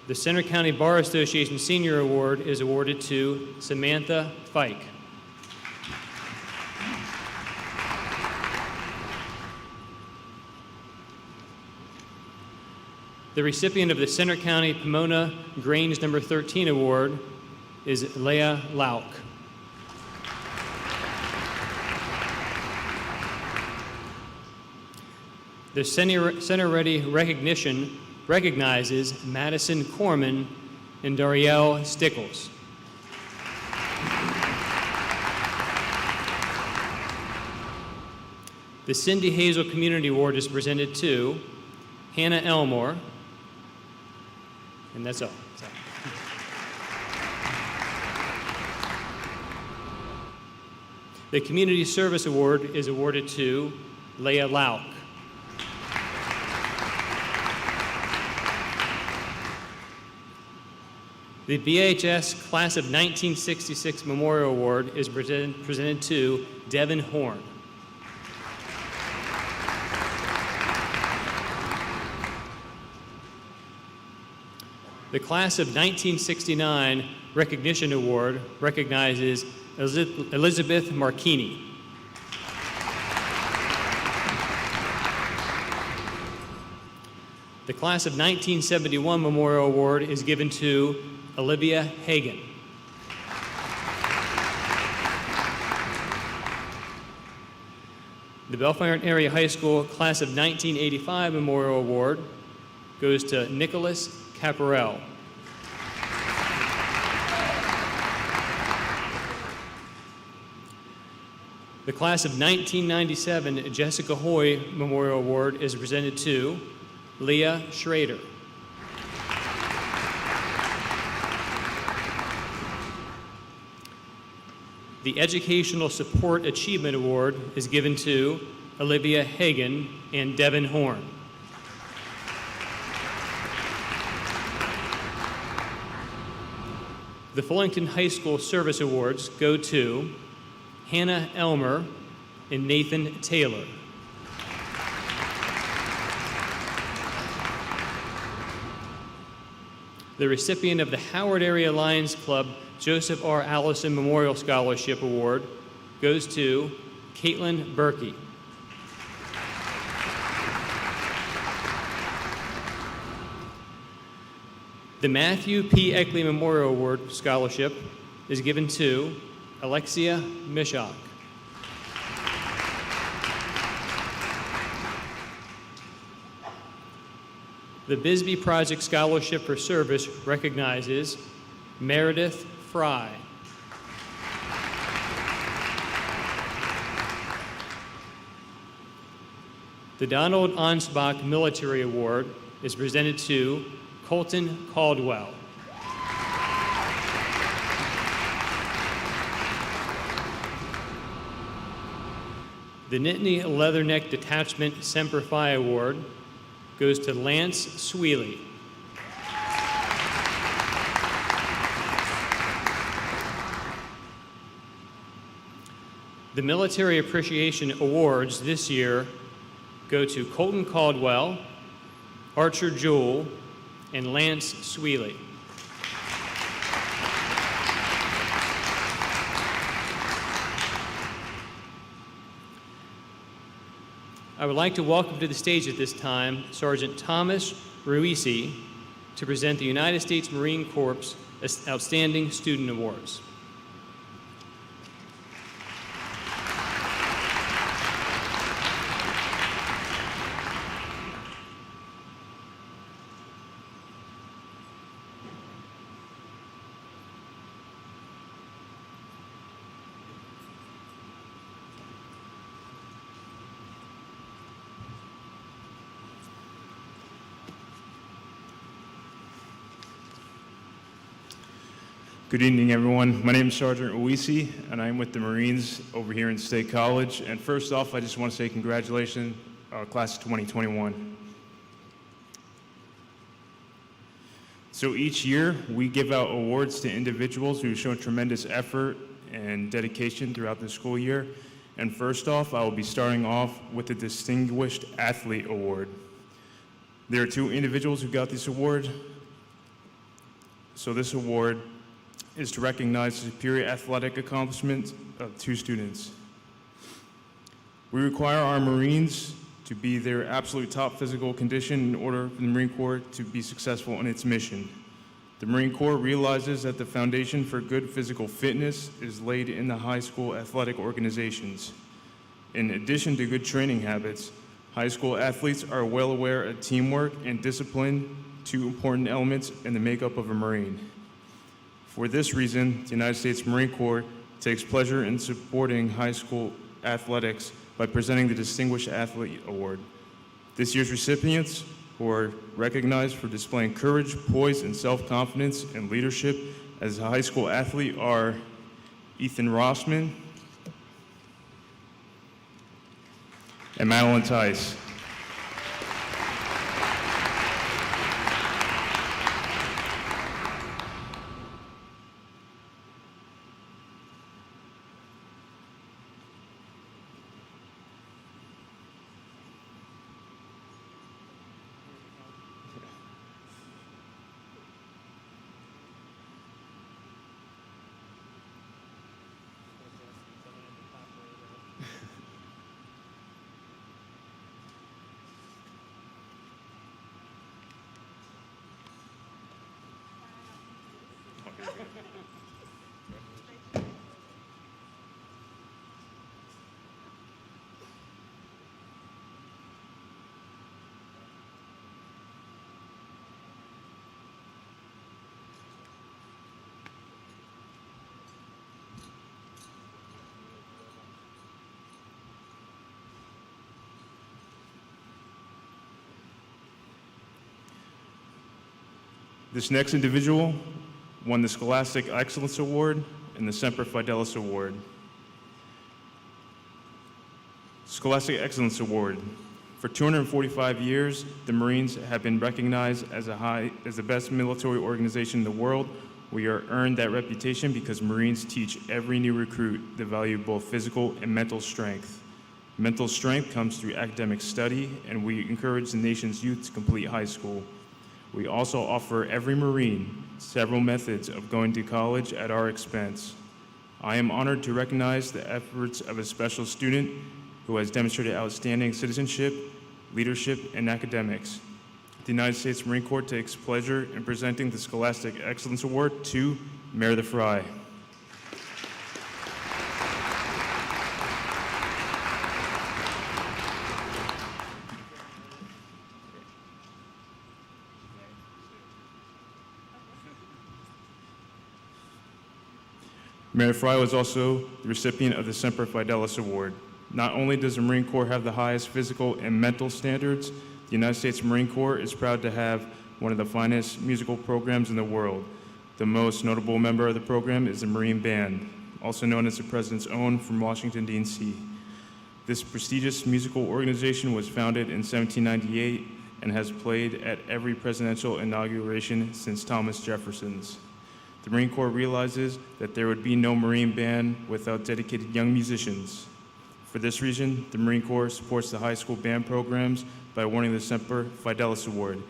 The Center County Bar Association Senior Award is awarded to Samantha Fike. The recipient of the Center County Pomona Grange No. 13 Award is Leah Lauk. The Center Ready recognition recognizes Madison Corman and Darielle Stickles. The Cindy Hazel Community Award is presented to Hannah Elmore, and that's all. The Community Service Award is awarded to Leah Lauk. The BHS Class of 1966 Memorial Award is presented to Devin Horn. The Class of 1969 Recognition Award recognizes Elizabeth Marchini. The Class of 1971 Memorial Award is given to Olivia Hagan. The Bellefonte Area High School Class of 1985 Memorial Award goes to Nicholas Caparel. The Class of 1997 Jessica Hoy Memorial Award is presented to Leah Schrader. The Educational Support Achievement Award is given to Olivia Hagan and Devin Horn. The Fullington High School Service Awards go to Hannah Elmer and Nathan Taylor. The recipient of the Howard Area Lions Club Joseph R. Allison Memorial Scholarship Award goes to Caitlin Berkey. The Matthew P. Eckley Memorial Award Scholarship is given to Alexia Mishak. The Bisbee Project Scholarship for Service recognizes Meredith Fry. The Donald Ansbach Military Award is presented to Colton Caldwell. The Nittany Leatherneck Detachment Semper Fi Award goes to Lance Sweely. The Military Appreciation Awards this year go to Colton Caldwell, Archer Jewell, and Lance Sweely. I would like to welcome to the stage at this time Sergeant Thomas Ruisi to present the United States Marine Corps Outstanding Student Awards. Good evening, everyone. My name is Sergeant Uwisi, and I'm with the Marines over here in State College. And first off, I just want to say congratulations, class of 2021. So each year, we give out awards to individuals who show tremendous effort and dedication throughout the school year. And first off, I will be starting off with the Distinguished Athlete Award. There are two individuals who got this award. So this award is to recognize the superior athletic accomplishments of two students. We require our Marines to be their absolute top physical condition in order for the Marine Corps to be successful in its mission. The Marine Corps realizes that the foundation for good physical fitness is laid in the high school athletic organizations. In addition to good training habits, high school athletes are well aware of teamwork and discipline, two important elements in the makeup of a Marine. For this reason, the United States Marine Corps takes pleasure in supporting high school athletics by presenting the Distinguished Athlete Award. This year's recipients, who are recognized for displaying courage, poise, and self-confidence and leadership as a high school athlete, are Ethan Rossman and Madeline Tice. This next individual won the Scholastic Excellence Award and the Semper Fidelis Award. Scholastic Excellence Award. For 245 years, the Marines have been recognized as the best military organization in the world. We are earned that reputation because Marines teach every new recruit the value of both physical and mental strength. Mental strength comes through academic study, and we encourage the nation's youth to complete high school. We also offer every Marine several methods of going to college at our expense. I am honored to recognize the efforts of a special student who has demonstrated outstanding citizenship, leadership, and academics. The United States Marine Corps takes pleasure in presenting the Scholastic Excellence Award to Meredith Fry. Meredith Fry was also the recipient of the Semper Fidelis Award. Not only does the Marine Corps have the highest physical and mental standards, the United States Marine Corps is proud to have one of the finest musical programs in the world. The most notable member of the program is the Marine Band, also known as the President's Own, from Washington, D.C. This prestigious musical organization was founded in 1798 and has played at every presidential inauguration since Thomas Jefferson's. The Marine Corps realizes that there would be no Marine Band without dedicated young musicians. For this reason, the Marine Corps supports the high school band programs by awarding the Semper Fidelis Award,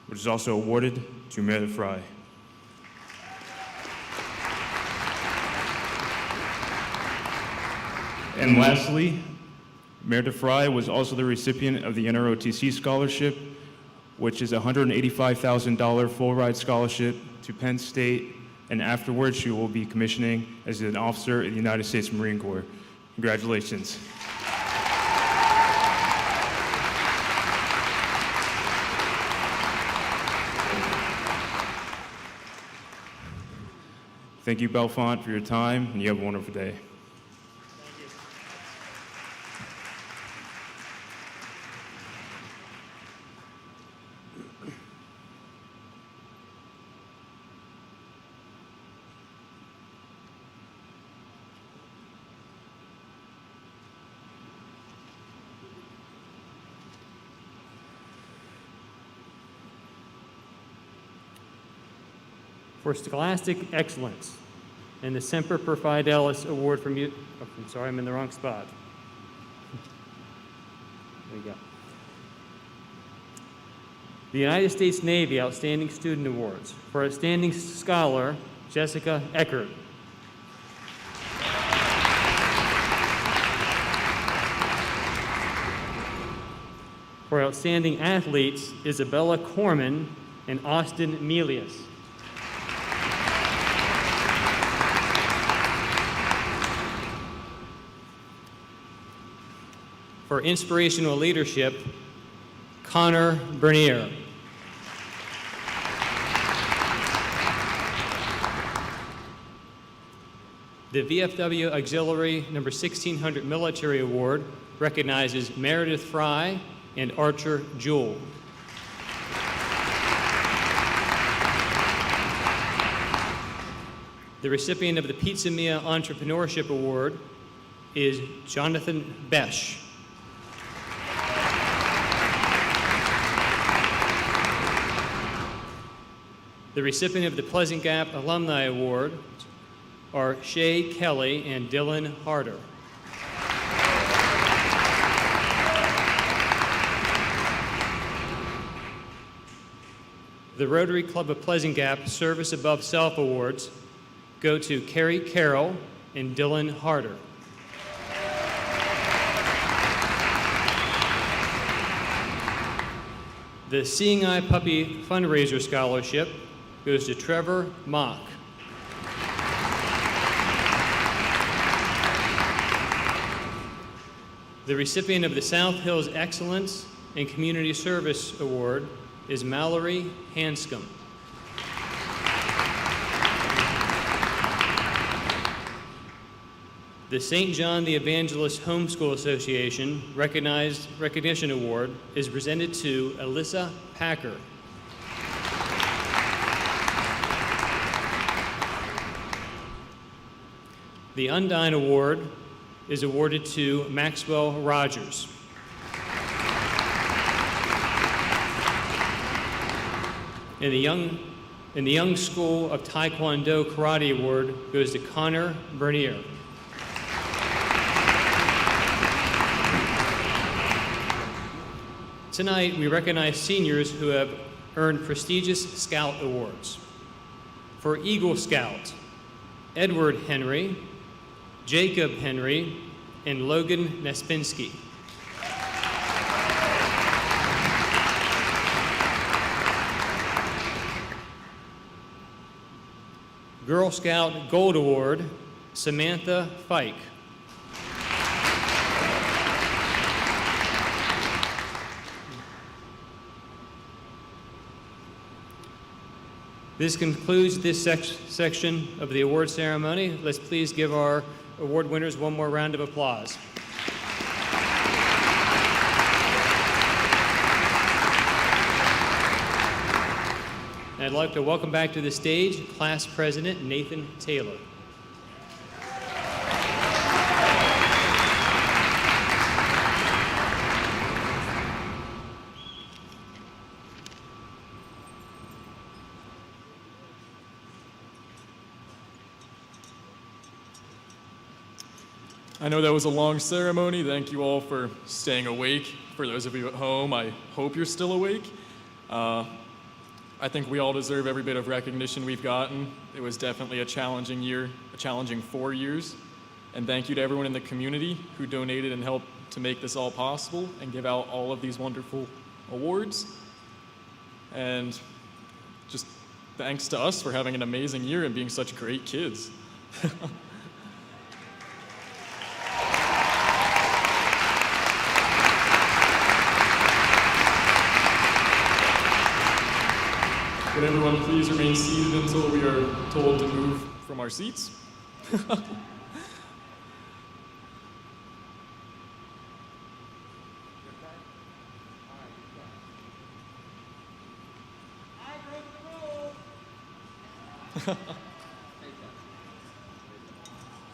which is also awarded to Meredith Fry. And lastly, Meredith Fry was also the recipient of the NROTC Scholarship, which is a $185,000 full-ride scholarship to Penn State, and afterwards she will be commissioning as an officer in the United States Marine Corps. Congratulations. Thank you, Bellefonte, for your time, and you have a wonderful day. for scholastic excellence and the Semper Per Fidelis Award from you. Oh, I'm sorry, I'm in the wrong spot. There you go. The United States Navy Outstanding Student Awards for Outstanding Scholar, Jessica Eckert. For Outstanding Athletes, Isabella Corman and Austin Melius. For Inspirational Leadership, Connor Bernier. The VFW Auxiliary number 1600 Military Award recognizes Meredith Fry and Archer Jewell. The recipient of the Pizza Mia Entrepreneurship Award is Jonathan Besh. The recipient of the Pleasant Gap Alumni Award are Shay Kelly and Dylan Harder. The Rotary Club of Pleasant Gap Service Above Self Awards go to Carrie Carroll and Dylan Harder. The Seeing Eye Puppy Fundraiser Scholarship goes to Trevor Mock. The recipient of the South Hills Excellence and Community Service Award is Mallory Hanscom. The St. John the Evangelist Homeschool Association Recognition Award is presented to Alyssa Packer. The Undine Award is awarded to Maxwell Rogers. And the Young School of Taekwondo Karate Award goes to Connor Bernier. Tonight, we recognize seniors who have earned prestigious Scout awards. For Eagle Scout, Edward Henry, Jacob Henry, and Logan Nespinski. Girl Scout Gold Award, Samantha Fike. This concludes this section of the award ceremony. Let's please give our award winners one more round of applause. And I'd like to welcome back to the stage Class President Nathan Taylor. I know that was a long ceremony. Thank you all for staying awake. For those of you at home, I hope you're still awake. I think we all deserve every bit of recognition we've gotten. It was definitely a challenging year, a challenging 4 years. And thank you to everyone in the community who donated and helped to make this all possible and give out all of these wonderful awards. And just thanks to us for having an amazing year and being such great kids. Can everyone please remain seated until we are told to move from our seats? I broke the rules.